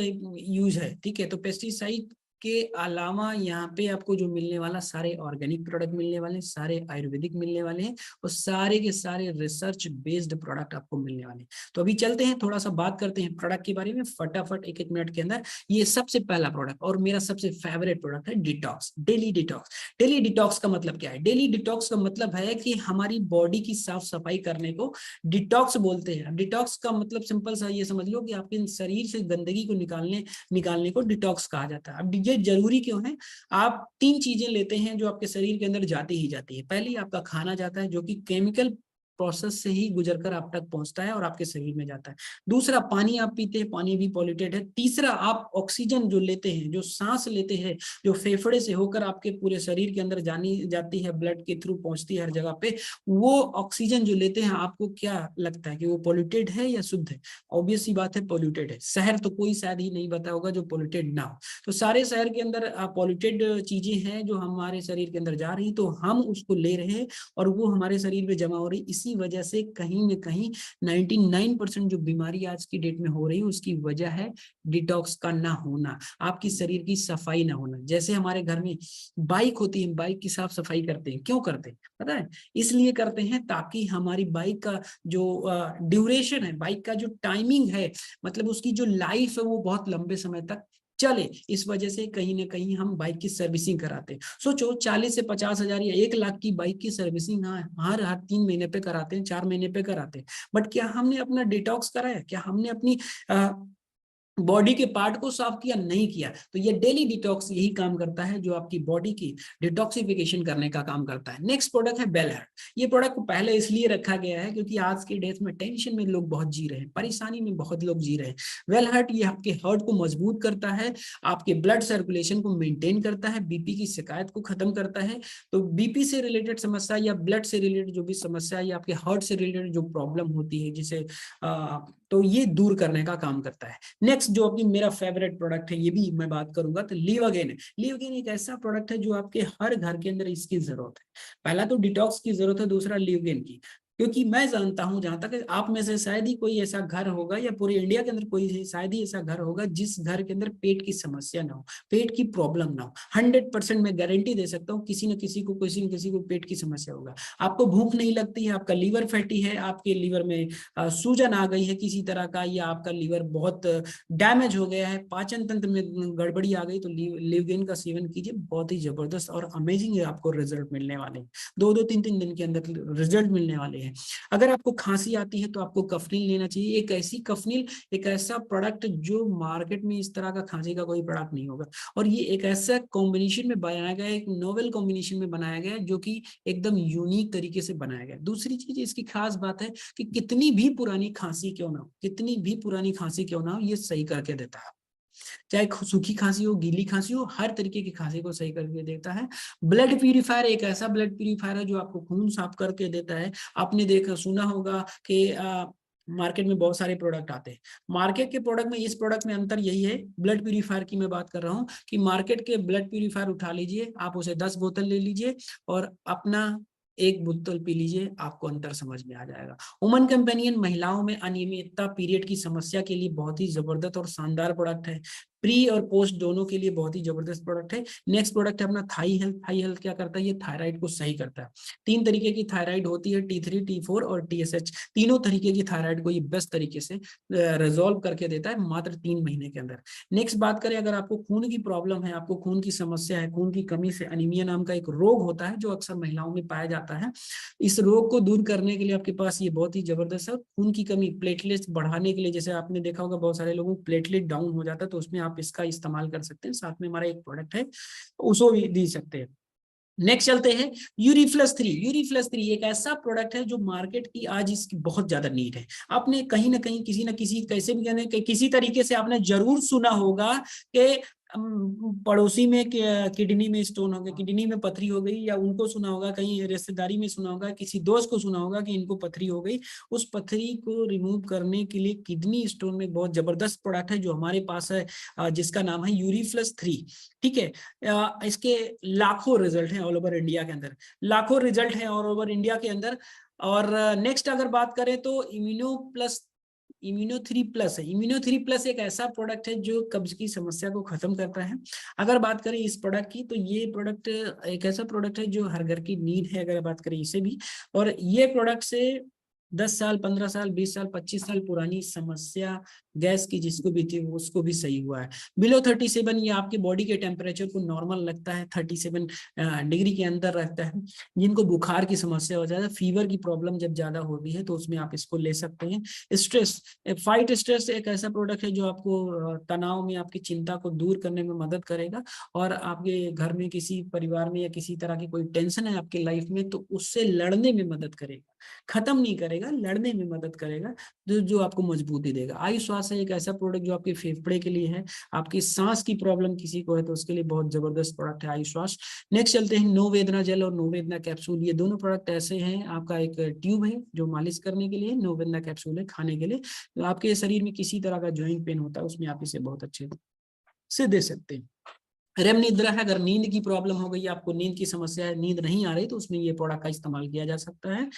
यूज है, ठीक है। तो पेस्टिसाइड के अलावा यहाँ पे आपको जो मिलने वाला, सारे ऑर्गेनिक प्रोडक्ट मिलने वाले, सारे आयुर्वेदिक मिलने वाले हैं, और सारे के सारे रिसर्च बेस्ड प्रोडक्ट आपको मिलने वाले हैं। तो अभी चलते हैं, थोड़ा सा बात करते हैं प्रोडक्ट के बारे में फटाफट, एक मिनट के अंदर। ये सबसे पहला प्रोडक्ट और मेरा सबसे फेवरेट प्रोडक्ट है detox, daily detox. Daily detox का मतलब क्या है? डेली डिटॉक्स का मतलब है कि हमारी बॉडी की साफ सफाई करने को डिटॉक्स बोलते हैं। डिटॉक्स का मतलब सिंपल सा ये समझ लो कि आपके शरीर से गंदगी को निकालने को डिटॉक्स कहा जाता है। अब ये जरूरी क्यों है? आप 3 चीजें लेते हैं जो आपके शरीर के अंदर जाती ही जाती है। पहली आपका खाना जाता है, जो कि केमिकल प्रोसेस से ही गुजरकर आप तक पहुंचता है और आपके शरीर में जाता है। दूसरा, पानी आप पीते हैं, पानी भी पॉल्यूटेड है। तीसरा, आप ऑक्सीजन जो लेते हैं, जो सांस लेते हैं, जो फेफड़े से होकर आपके पूरे शरीर के अंदर जाती है, ब्लड के थ्रू पहुंचती है हर जगह पे, वो ऑक्सीजन जो लेते हैं, आपको क्या लगता है कि वो पॉल्यूटेड है या शुद्ध है? ऑब्वियस सी बात है, पॉल्यूटेड है। शहर तो कोई शायद ही नहीं बताया होगा जो पॉल्यूटेड ना हो। तो सारे शहर के अंदर पॉल्यूटेड चीजें हैं जो हमारे शरीर के अंदर जा रही, तो हम उसको ले रहे हैं और वो हमारे शरीर में जमा हो रही। इसी वजह से कहीं न कहीं 99% जो बीमारी आज की डेट में हो रही है, उसकी वजह है डिटॉक्स का ना होना, आपकी शरीर की सफाई ना होना। जैसे हमारे घर में बाइक होती है, बाइक की साफ सफाई करते हैं, क्यों करते हैं पता है? इसलिए करते हैं ताकि हमारी बाइक का जो ड्यूरेशन है, बाइक का जो टाइमिंग है, मतलब उसकी जो लाइफ है, वो बहुत लंबे समय तक चले। इस वजह से कहीं ना कहीं हम बाइक की सर्विसिंग कराते हैं। सोचो 40 से 50 हजार या 1 लाख की बाइक की सर्विसिंग हर 3 महीने पे कराते हैं, 4 महीने पे कराते हैं, बट क्या हमने अपना डिटॉक्स कराया? क्या हमने अपनी बॉडी के पार्ट को साफ किया? नहीं किया। तो ये डेली डिटॉक्स यही काम करता है, जो आपकी बॉडी की डिटॉक्सिफिकेशन करने का काम करता है। नेक्स्ट प्रोडक्ट है बेलहर्ट। ये प्रोडक्ट को पहले इसलिए रखा गया है क्योंकि आज के डेट में टेंशन में लोग बहुत जी रहे हैं, परेशानी में बहुत लोग जी रहे हैं। वेलहर्ट ये आपके हार्ट को मजबूत करता है, आपके ब्लड सर्कुलेशन को मेंटेन करता है, बीपी की शिकायत को खत्म करता है। तो बीपी से रिलेटेड समस्या या ब्लड से रिलेटेड जो भी समस्या या आपके हार्ट से रिलेटेड जो प्रॉब्लम होती है, जिसे तो ये दूर करने का काम करता है। नेक्स्ट जो अपनी मेरा फेवरेट प्रोडक्ट है, ये भी मैं बात करूंगा, तो लिवअगेन है। लिवअगेन एक ऐसा प्रोडक्ट है जो आपके हर घर के अंदर इसकी जरूरत है। पहला तो डिटॉक्स की जरूरत है, दूसरा लिवअगेन की। क्योंकि मैं जानता हूं, जहां तक आप में से शायद ही कोई ऐसा घर होगा या पूरे इंडिया के अंदर कोई शायद ही ऐसा घर होगा जिस घर के अंदर पेट की समस्या ना हो, पेट की प्रॉब्लम ना हो। 100% मैं गारंटी दे सकता हूँ किसी न किसी को पेट की समस्या होगा। आपको भूख नहीं लगती है, आपका लीवर फैटी है, आपके लीवर में सूजन आ गई है किसी तरह का, या आपका लीवर बहुत डैमेज हो गया है, पाचन तंत्र में गड़बड़ी आ गई, तो लिवगेन का सेवन कीजिए, बहुत ही जबरदस्त और अमेजिंग आपको रिजल्ट मिलने वाले हैं। 2-2 3-3 दिन के अंदर रिजल्ट मिलने वाले हैं। अगर आपको खांसी आती है तो आपको कफनील लेना चाहिए। एक ऐसी कफनील, एक ऐसा प्रोडक्ट जो मार्केट में इस तरह का खांसी का कोई प्रोडक्ट नहीं होगा, और ये एक ऐसा कॉम्बिनेशन में बनाया गया है, एक नोवेल कॉम्बिनेशन में बनाया गया है, जो कि एकदम यूनिक तरीके से बनाया गया है। दूसरी चीज इसकी खास बात है कि कितनी भी पुरानी खांसी क्यों ना हो, कितनी भी पुरानी खांसी क्यों ना हो, ये सही करके देता है। चाहे सूखी खांसी हो, गीली खांसी हो, हर तरीके की खांसी को सही करके देता है। ब्लड प्यूरिफायर एक ऐसा ब्लड प्यूरिफायर है जो आपको खून साफ करके देता है। आपने देखा सुना होगा कि मार्केट में बहुत सारे प्रोडक्ट आते हैं। मार्केट के प्रोडक्ट में, इस प्रोडक्ट में अंतर यही है, ब्लड प्यूरिफायर की मैं बात कर रहा हूँ, कि मार्केट के ब्लड प्यूरिफायर उठा लीजिए, आप उसे 10 बोतल ले लीजिए और अपना एक बोतल पी लीजिए, आपको अंतर समझ में आ जाएगा। वुमन कंपेनियन महिलाओं में अनियमितता, पीरियड की समस्या के लिए बहुत ही जबरदस्त और शानदार प्रोडक्ट है। प्री और पोस्ट दोनों के लिए बहुत ही जबरदस्त प्रोडक्ट है। नेक्स्ट प्रोडक्ट है अपना थाई हेल्थ। थाई हेल्थ क्या करता है, ये थायराइड को सही करता है। 3 तरीके की थायराइड होती है, T3, T4 और TSH। तीनों तरीके की थायराइड को ये बेस्ट तरीके से रिजोल्व करके देता है मात्र 3 महीने के अंदर। नेक्स्ट बात करें, अगर आपको खून की प्रॉब्लम है, आपको खून की समस्या है, खून की कमी से अनीमिया नाम का एक रोग होता है जो अक्सर महिलाओं में पाया जाता है, इस रोग को दूर करने के लिए आपके पास ये बहुत ही जबरदस्त है। खून की कमी, प्लेटलेट्स बढ़ाने के लिए, जैसे आपने देखा होगा बहुत सारे लोगों को प्लेटलेट डाउन हो जाता है, तो उसमें आप इसका इस्तेमाल कर सकते हैं। साथ में हमारा एक प्रोडक्ट है, उसको भी दे सकते हैं। नेक्स्ट चलते हैं यूरिफ्लस 3। यूरिफ्लस 3 एक ऐसा प्रोडक्ट है जो मार्केट की आज इसकी बहुत ज्यादा नीड है। आपने कहीं ना कहीं, किसी ना किसी, कैसे भी कहने, किसी तरीके से आपने जरूर सुना होगा कि पड़ोसी में किडनी में स्टोन हो गया, किडनी में पथरी हो गई, या उनको सुना होगा, कहीं रिश्तेदारी में सुना होगा, किसी दोस्त को सुना होगा कि इनको पथरी हो गई। उस पथरी को रिमूव करने के लिए किडनी स्टोन में बहुत जबरदस्त प्रोडक्ट है जो हमारे पास है, जिसका नाम है यूरिफ्लस 3। ठीक है, इसके लाखों रिजल्ट हैं ऑल ओवर इंडिया के अंदर, लाखों रिजल्ट हैं ऑल ओवर इंडिया के अंदर। और नेक्स्ट अगर बात करें तो इम्यूनो 3 प्लस है। इम्यूनो 3 प्लस एक ऐसा प्रोडक्ट है जो कब्ज की समस्या को खत्म करता है। अगर बात करें इस प्रोडक्ट की, तो ये प्रोडक्ट एक ऐसा प्रोडक्ट है जो हर घर की नीड है, अगर बात करें इसे भी। और ये प्रोडक्ट से 10 साल, 15 साल, 20 साल, 25 साल पुरानी समस्या गैस की जिसको भी थी उसको भी सही हुआ है। बिलो 37 ये आपके बॉडी के टेम्परेचर को नॉर्मल लगता है, 37 डिग्री के अंदर रहता है। जिनको बुखार की समस्या हो जाता है, फीवर की प्रॉब्लम जब ज्यादा होती है, तो उसमें आप इसको ले सकते हैं। स्ट्रेस, फाइट स्ट्रेस एक ऐसा प्रोडक्ट है जो आपको तनाव में, आपकी चिंता को दूर करने में मदद करेगा। और आपके घर में किसी परिवार में या किसी तरह की कोई टेंशन है आपकी लाइफ में, तो उससे लड़ने में मदद करेगा, खत्म नहीं करेगा, लड़ने में मदद करेगा, जो आपको मजबूती देगा। आयुष श्वास है एक ऐसा प्रोडक्ट जो आपके फेफड़े के लिए है। आपकी सांस की प्रॉब्लम किसी को है तो उसके लिए बहुत जबरदस्त प्रोडक्ट है आयुष श्वास। नेक्स्ट चलते हैं नो वेदना जेल और नो वेदना कैप्सूल। ये दोनों प्रोडक्ट ऐसे हैं, आपका एक ट्यूब है जो मालिश करने के लिए, नो वेदना कैप्सूल है खाने के लिए। तो आपके शरीर में किसी तरह का ज्वाइंट पेन होता है, उसमें आप इसे बहुत अच्छे से दे सकते हैं। रेम निद्रा है, अगर नींद की प्रॉब्लम हो गई, आपको नींद की समस्या है, नींद नहीं आ रही, तो उसमें ये प्रोडक्ट का इस्तेमाल किया जा सकता है।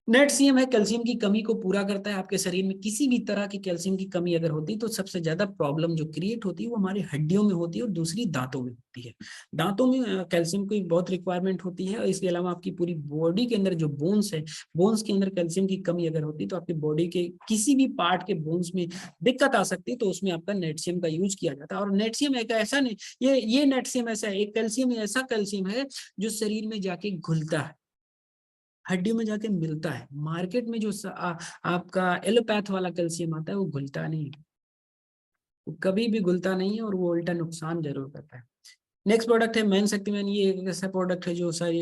नेटसीएम है, कैल्शियम की कमी को पूरा करता है। आपके शरीर में किसी भी तरह की कैल्शियम की कमी अगर होती है, तो सबसे ज्यादा प्रॉब्लम जो क्रिएट होती है वो हमारी हड्डियों में होती है और दूसरी दांतों में होती है। दांतों में कैल्शियम की बहुत रिक्वायरमेंट होती है, और इसके अलावा आपकी पूरी बॉडी के अंदर जो बोन्स है, बोन्स के अंदर कैल्शियम की कमी अगर होती है, तो आपकी बॉडी के किसी भी पार्ट के बोन्स में दिक्कत आ सकती है, तो उसमें आपका नेटसीएम का यूज किया जाता है। और नेटसीएम एक ऐसा नहीं, ये नेटसीएम ऐसा है, एक कैल्शियम ऐसा कैल्शियम है जो शरीर में जाके घुलता है, हड्डियों में जाके मिलता है। मार्केट में जो आपका एलोपैथ वाला कैल्शियम आता है वो घुलता नहीं है, वो कभी भी घुलता नहीं है, और वो उल्टा नुकसान जरूर करता है। नेक्स्ट प्रोडक्ट है मेन शक्तिमान। ये एक ऐसा प्रोडक्ट है जो सारी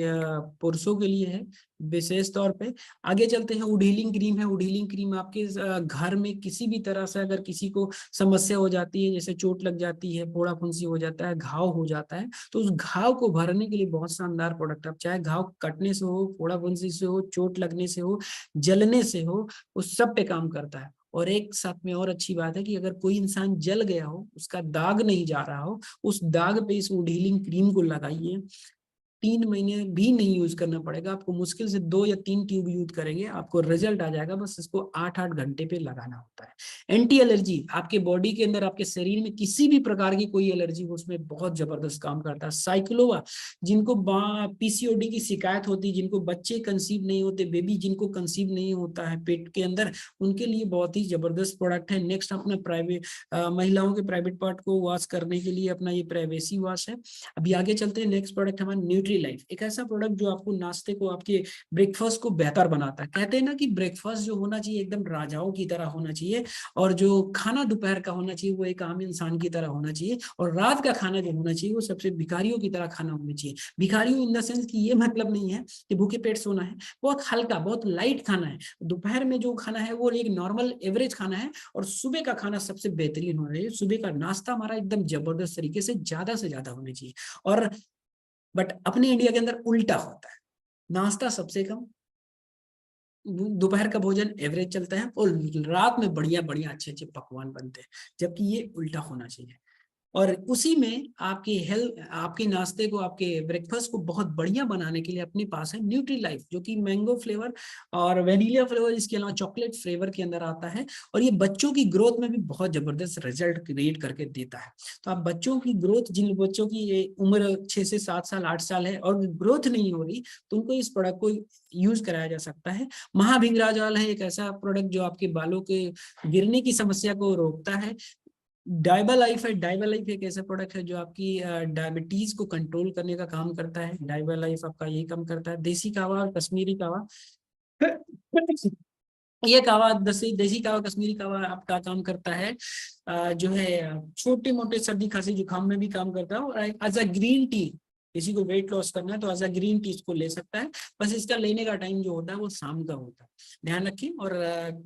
पुरुषों के लिए है विशेष तौर पे। आगे चलते हैं, वुड हीलिंग क्रीम है। वुड हीलिंग क्रीम आपके घर में किसी भी तरह से अगर किसी को समस्या हो जाती है, जैसे चोट लग जाती है, फोड़ा फुंसी हो जाता है, घाव हो जाता है, तो उस घाव को भरने के लिए बहुत शानदार प्रोडक्ट। अब चाहे घाव कटने से हो, फोड़ा फुंसी से हो, चोट लगने से हो, जलने से हो, उस सब पे काम करता है। और एक साथ में और अच्छी बात है कि अगर कोई इंसान जल गया हो, उसका दाग नहीं जा रहा हो, उस दाग पे इस वुड हीलिंग क्रीम को लगाइए, 3 महीने भी नहीं यूज करना पड़ेगा आपको, मुश्किल से 2 या 3 ट्यूब यूज करेंगे आपको रिजल्ट आ जाएगा। बस इसको 8-8 घंटे पे लगाना होता है। एंटी एलर्जी, आपके बॉडी के अंदर, आपके शरीर में किसी भी प्रकार की कोई एलर्जी हो उसमें बहुत जबरदस्त काम करता है। साइक्लोवा, जिनको पीसीओडी की शिकायत होती है, जिनको बच्चे कंसीव नहीं होते, बेबी जिनको कंसीव नहीं होता है पेट के अंदर, उनके लिए बहुत ही जबरदस्त प्रोडक्ट है। नेक्स्ट अपना प्राइवेट महिलाओं के प्राइवेट पार्ट को वॉश करने के लिए अपना ये प्राइवेसी वॉश है। अभी आगे चलते हैं, नेक्स्ट प्रोडक्ट हमारा न्यूट्री लाइफ, एक ऐसा प्रोडक्ट जो आपको नाश्ते को, आपके ब्रेकफास्ट को बेहतर बनाता है। कहते हैं ना कि ब्रेकफास्ट जो होना चाहिए एकदम राजाओं की तरह होना चाहिए, और जो खाना दोपहर का होना चाहिए वो एक आम इंसान की तरह होना चाहिए, और रात का खाना जो होना चाहिए वो सबसे भिखारियों की तरह खाना होना चाहिए। भिखारियों इन द सेंस कि ये मतलब नहीं है कि भूखे पेट सोना है, बहुत हल्का, बहुत लाइट खाना है। दोपहर में जो खाना है वो एक नॉर्मल एवरेज खाना है, और सुबह का खाना सबसे बेहतरीन होना चाहिए। सुबह का नाश्ता हमारा एकदम जबरदस्त तरीके से ज्यादा होना चाहिए। और बट अपने इंडिया के अंदर उल्टा होता है, नाश्ता सबसे कम, दोपहर का भोजन एवरेज चलता है, और रात में बढ़िया बढ़िया अच्छे अच्छे पकवान बनते हैं, जबकि ये उल्टा होना चाहिए। और उसी में आपकी हेल्थ, आपके नाश्ते को, आपके ब्रेकफास्ट को बहुत बढ़िया बनाने के लिए अपने पास है न्यूट्री लाइफ, जो कि मैंगो फ्लेवर और वेनिला फ्लेवर, इसके अलावा चॉकलेट फ्लेवर के अंदर आता है, और ये बच्चों की ग्रोथ में भी बहुत जबरदस्त रिजल्ट क्रिएट करके देता है। तो आप बच्चों की ग्रोथ, जिन बच्चों की उम्र 6 से 7 साल 8 साल है और ग्रोथ नहीं हो रही, तो उनको इस प्रोडक्ट को यूज कराया जा सकता है। महाभिंगराजाल है एक ऐसा प्रोडक्ट जो आपके बालों के गिरने की समस्या को रोकता है। डाइबा लाइफ है, डाइबा लाइफ एक ऐसा प्रोडक्ट है जो आपकी डायबिटीज को कंट्रोल करने का काम करता है। डाइबा लाइफ आपका ये काम करता है। देसी कावा और कश्मीरी कावा, ये कावा देसी कावा, कश्मीरी कावा आपका काम करता है जो है छोटे मोटे सर्दी खांसी जुकाम में भी काम करता है। और एज अ ग्रीन टी, किसी को वेट लॉस करना है तो एज अ ग्रीन टी इसको ले सकता है। बस इसका लेने का टाइम जो होता है वो शाम का होता है, ध्यान रखें। और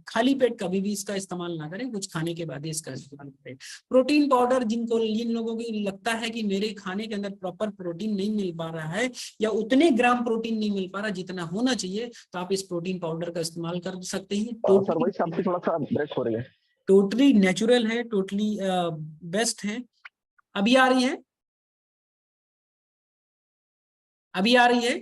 खाली पेट कभी भी इसका इस्तेमाल ना करें, कुछ खाने के बाद ही इसका इस्तेमाल करें। प्रोटीन पाउडर, जिन लोगों को लगता है कि मेरे खाने के अंदर प्रॉपर प्रोटीन नहीं मिल पा रहा है, या उतने ग्राम प्रोटीन नहीं मिल पा रहा जितना होना चाहिए, तो आप इस प्रोटीन पाउडर का इस्तेमाल कर सकते हैं। सर वही आपकी थोड़ा सा ब्रेक हो रही है। टोटली नेचुरल है, टोटली बेस्ट है। अभी आ रही है, अभी आ रही है।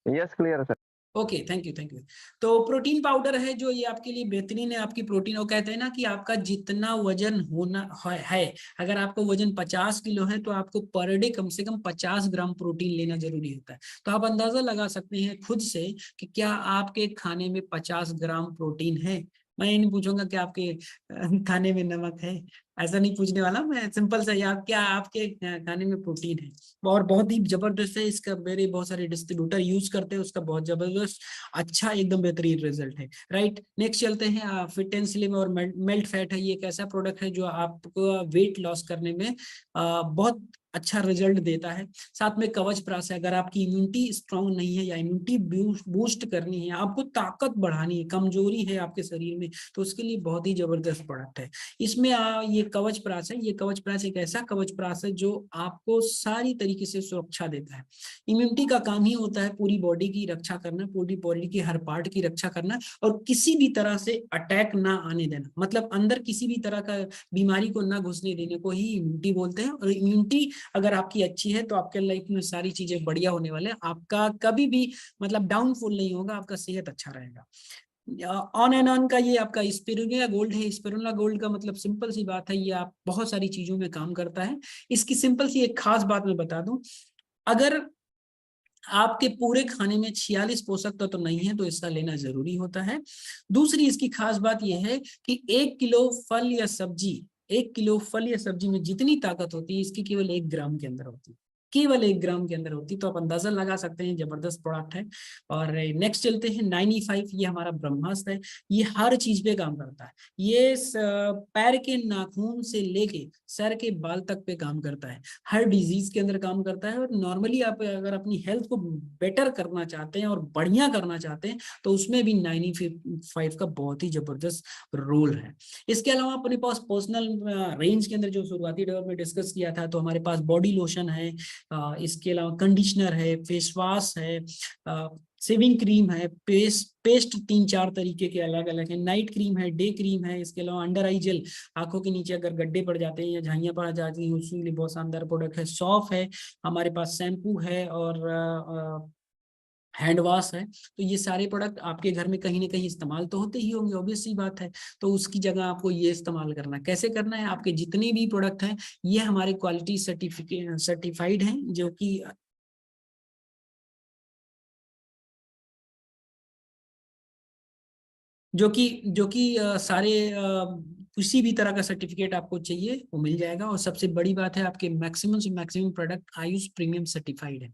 यस क्लियर है sir. Okay, thank you, thank you. तो प्रोटीन पाउडर है जो ये आपके लिए बेहतरीन है, आपकी प्रोटीन। वो कहते हैं ना कि आपका जितना वजन होना है, अगर आपका वजन 50 किलो है तो आपको पर डे कम से कम 50 ग्राम प्रोटीन लेना जरूरी होता है। तो आप अंदाजा लगा सकते हैं खुद से कि क्या आपके खाने में 50 ग्राम प्रोटीन है। मैं ये नहीं पूछूंगा कि आपके खाने में नमक है, ऐसा नहीं पूछने वाला मैं, सिंपल सा, या क्या आपके खाने में प्रोटीन है। और बहुत ही जबरदस्त है इसका, मेरे बहुत सारे डिस्ट्रीब्यूटर यूज करते हैं, उसका बहुत जबरदस्त अच्छा एकदम बेहतरीन रिजल्ट है। राइट, नेक्स्ट चलते हैं, फिट एंड स्लिम और मेल्ट फैट है। ये एक ऐसा प्रोडक्ट है जो आपको वेट लॉस करने में बहुत अच्छा रिजल्ट देता है। साथ में कवच प्राश है, अगर आपकी इम्यूनिटी स्ट्रांग नहीं है या इम्यूनिटी बूस्ट करनी है, आपको ताकत बढ़ानी है, कमजोरी है आपके शरीर में, तो उसके लिए बहुत ही जबरदस्त प्रोडक्ट है। इसमें ये कवच प्राश है। ये कवच प्राश एक ऐसा कवच प्राश है जो आपको सारी तरीके से सुरक्षा देता है। इम्यूनिटी का काम ही होता है पूरी बॉडी की रक्षा करना, पूरी बॉडी की हर पार्ट की रक्षा करना, और किसी भी तरह से अटैक ना आने देना, मतलब अंदर किसी भी तरह का बीमारी को ना घुसने देने को ही इम्यूनिटी बोलते हैं। और इम्यूनिटी अगर आपकी अच्छी है तो आपके लाइफ में सारी चीजें बढ़िया होने वाले हैं, आपका कभी भी मतलब डाउनफॉल नहीं होगा, आपका सेहत अच्छा रहेगा। ऑन एंड ऑन का ये आपका स्पिरुलिना गोल्ड है। स्पिरुलिना गोल्ड का मतलब सिंपल सी बात है, ये आप बहुत सारी चीजों में काम करता है। इसकी सिंपल सी एक खास बात मैं बता दूं, अगर आपके पूरे खाने में 46 पोषक तत्व तो नहीं है तो इसका लेना जरूरी होता है। दूसरी इसकी खास बात यह है कि 1 किलो फल या सब्जी, 1 किलो फल या सब्जी में जितनी ताकत होती है इसकी केवल 1 ग्राम के अंदर होती है, केवल 1 ग्राम के अंदर होती, तो आप अंदाजा लगा सकते हैं जबरदस्त प्रोडक्ट है। और नेक्स्ट चलते हैं 95, ये हमारा ब्रह्मास्त्र है। ये हर चीज पे काम करता है। ये पैर के नाखून से लेके सर के बाल तक पे काम करता है, हर डिजीज के अंदर काम करता है। और नॉर्मली आप अगर अपनी हेल्थ को बेटर करना चाहते हैं और बढ़िया करना चाहते हैं तो उसमें भी 95 का बहुत ही जबरदस्त रोल है। इसके अलावा अपने पास पर्सनल रेंज के अंदर जो शुरुआती दौर में डिस्कस किया था, तो हमारे पास बॉडी लोशन है, इसके अलावा कंडीशनर है, फेस वॉश है, सेविंग क्रीम है, पेस्ट 3-4 तरीके के अलग अलग है, नाइट क्रीम है, डे क्रीम है, इसके अलावा अंडर आई जेल, आंखों के नीचे अगर गड्ढे पड़ जाते हैं या झाइयां पड़ जाती हैं उसके लिए बहुत शानदार प्रोडक्ट है। सॉफ है, हमारे पास शैम्पू है और हैंड वॉश है। तो ये सारे प्रोडक्ट आपके घर में कहीं ना कहीं इस्तेमाल तो होते ही होंगे, ऑब्वियस सी बात है। तो उसकी जगह आपको ये इस्तेमाल करना है। कैसे करना है? आपके जितने भी प्रोडक्ट हैं ये हमारे क्वालिटी सर्टिफाइड हैं, जो कि सारे किसी भी तरह का सर्टिफिकेट आपको चाहिए वो मिल जाएगा। और सबसे बड़ी बात है, आपके मैक्सिमम से maximum product Ayush premium certified है।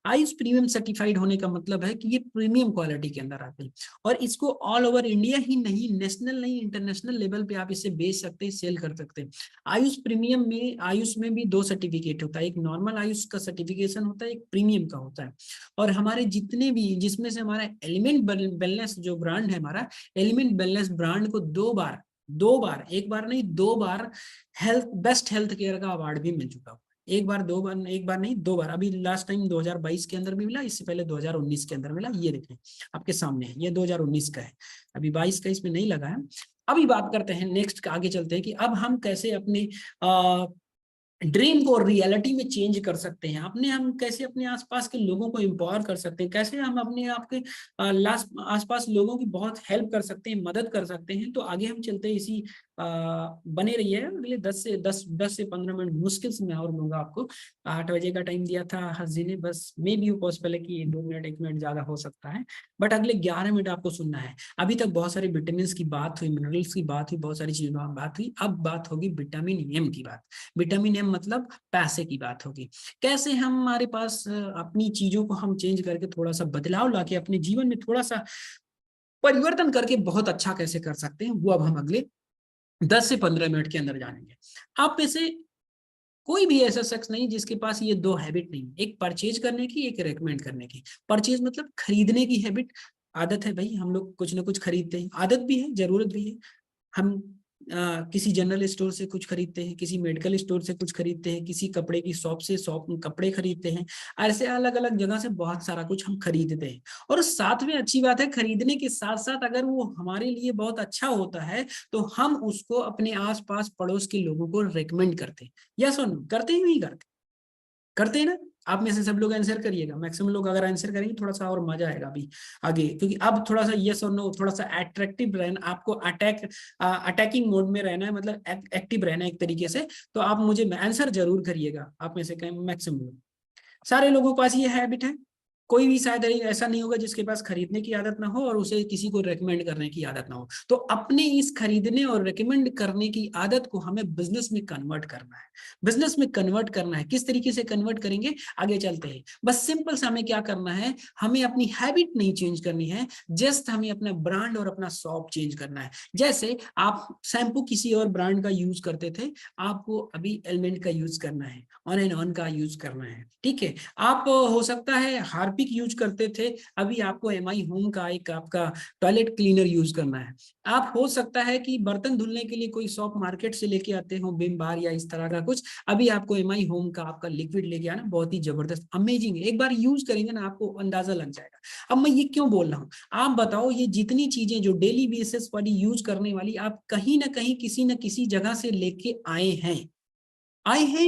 आयुष प्रीमियम सर्टिफाइड होने का मतलब है कि ये प्रीमियम क्वालिटी के अंदर आते हैं और इसको ऑल ओवर इंडिया ही नहीं, नेशनल नहीं, इंटरनेशनल लेवल पे आप इसे बेच सकते हैं, सेल कर सकते हैं। आयुष प्रीमियम में, आयुष में भी 2 सर्टिफिकेट होता है, एक नॉर्मल आयुष का सर्टिफिकेशन होता है, एक प्रीमियम का होता है। और हमारे जितने भी, जिसमें से हमारा एलिमेंट वेलनेस जो ब्रांड है, हमारा एलिमेंट वेलनेस ब्रांड को 2 बार, एक बार नहीं 2 बार बेस्ट हेल्थ केयर का अवार्ड भी मिल चुका है। एक बार, 2 बार, एक बार नहीं 2 बार। अभी लास्ट टाइम 2022 के अंदर भी मिला, इससे पहले 2019 के अंदर मिला। ये देखें आपके सामने है, ये 2019 का है, अभी 22 का इसमें नहीं लगा है। अभी बात करते हैं नेक्स्ट, आगे चलते हैं कि अब हम कैसे अपने ड्रीम को रियलिटी में चेंज कर सकते हैं, हम कैसे अपने आसपास के लोगों को एम्पावर कर सकते हैं, कैसे हम अपने आप के आसपास लोगों की बहुत हेल्प कर सकते हैं, मदद कर सकते हैं। तो आगे हम चलते हैं, इसी बने रहिए। अगले 10 से 15 मिनट मुश्किल से मैं और लूंगा आपको। 8 बजे का टाइम दिया था हजी ने, बस मे भी पॉसिबल है कि 2 मिनट 1 मिनट ज्यादा हो सकता है, बट अगले 11 मिनट आपको सुनना है। अभी तक बहुत सारे विटामिन की बात हुई, मिनरल्स की बात हुई, बहुत सारी चीजों की बात हुई। अब बात होगी विटामिन एम की बात। विटामिन एम मतलब पैसे की बात होगी। कैसे हम, हमारे पास अपनी चीजों को हम चेंज करके थोड़ा सा बदलाव लाके अपने जीवन में थोड़ा सा परिवर्तन करके बहुत अच्छा कैसे कर सकते हैं, वो अब हम अगले 10 से 15 मिनट के अंदर जानेंगे। आप में से कोई भी ऐसा शख्स नहीं जिसके पास ये 2 हैबिट नहीं, एक परचेज करने की, एक रेकमेंड करने की। परचेज मतलब खरीदने की हैबिट, आदत है भाई, हम लोग कुछ ना कुछ खरीदते हैं, आदत भी है, जरूरत भी है। हम किसी जनरल स्टोर से कुछ खरीदते हैं, किसी मेडिकल स्टोर से कुछ खरीदते हैं, किसी कपड़े की शॉप से कपड़े खरीदते हैं। ऐसे अलग अलग जगह से बहुत सारा कुछ हम खरीदते हैं। और साथ में अच्छी बात है, खरीदने के साथ साथ अगर वो हमारे लिए बहुत अच्छा होता है तो हम उसको अपने आसपास पड़ोस के लोगों को रेकमेंड करते हैं। यस और नो, करते ही नहीं करते? करते हैं ना? आप में से सब लोग आंसर करिएगा, मैक्सिमम लोग अगर आंसर करेंगे थोड़ा सा और मजा आएगा अभी आगे, क्योंकि अब थोड़ा सा यस और नो, थोड़ा सा अट्रैक्टिव रहना, आपको अटैकिंग मोड में रहना है, मतलब एक्टिव रहना है एक तरीके से। तो आप मुझे आंसर जरूर करिएगा, आप में से मैक्सिमम लोग। सारे लोगों के पास ये हैबिट है। कोई भी शायद ऐसा नहीं होगा जिसके पास खरीदने की आदत ना हो और उसे किसी को रेकमेंड करने की आदत ना हो। तो अपने इस खरीदने और रेकमेंड करने की आदत को हमें बिजनेस में कन्वर्ट करना है। बिजनेस में कन्वर्ट करना है, किस तरीके से कन्वर्ट करेंगे आगे चलते हैं। बस सिंपल सा हमें क्या करना है, हमें अपनी हैबिट नहीं चेंज करनी है, जस्ट हमें अपना ब्रांड और अपना शॉप चेंज करना है। जैसे आप शैम्पू किसी और ब्रांड का यूज करते थे, आपको अभी एलिमेंट का यूज करना है, ऑन एंड ऑन का यूज करना है, ठीक है। आप हो सकता है हार्पिक यूज करते थे, अभी आपको एमआई होम का एक आपका टॉयलेट क्लीनर यूज करना है। आप हो सकता है कि बर्तन धुलने के लिए कोई शॉप मार्केट से लेके आते हो, विम बार या इस तरह का कुछ, अभी आपको एमआई होम का आपका लिक्विड लेके आना, बहुत ही जबरदस्त अमेजिंग है। एक बार यूज करेंगे ना आपको अंदाजा लग जाएगा। अब मैं ये क्यों बोल रहा हूँ, आप बताओ, ये जितनी चीजें जो डेली बेसिस वाली यूज करने वाली, आप कहीं ना कहीं किसी न किसी जगह से लेके आए हैं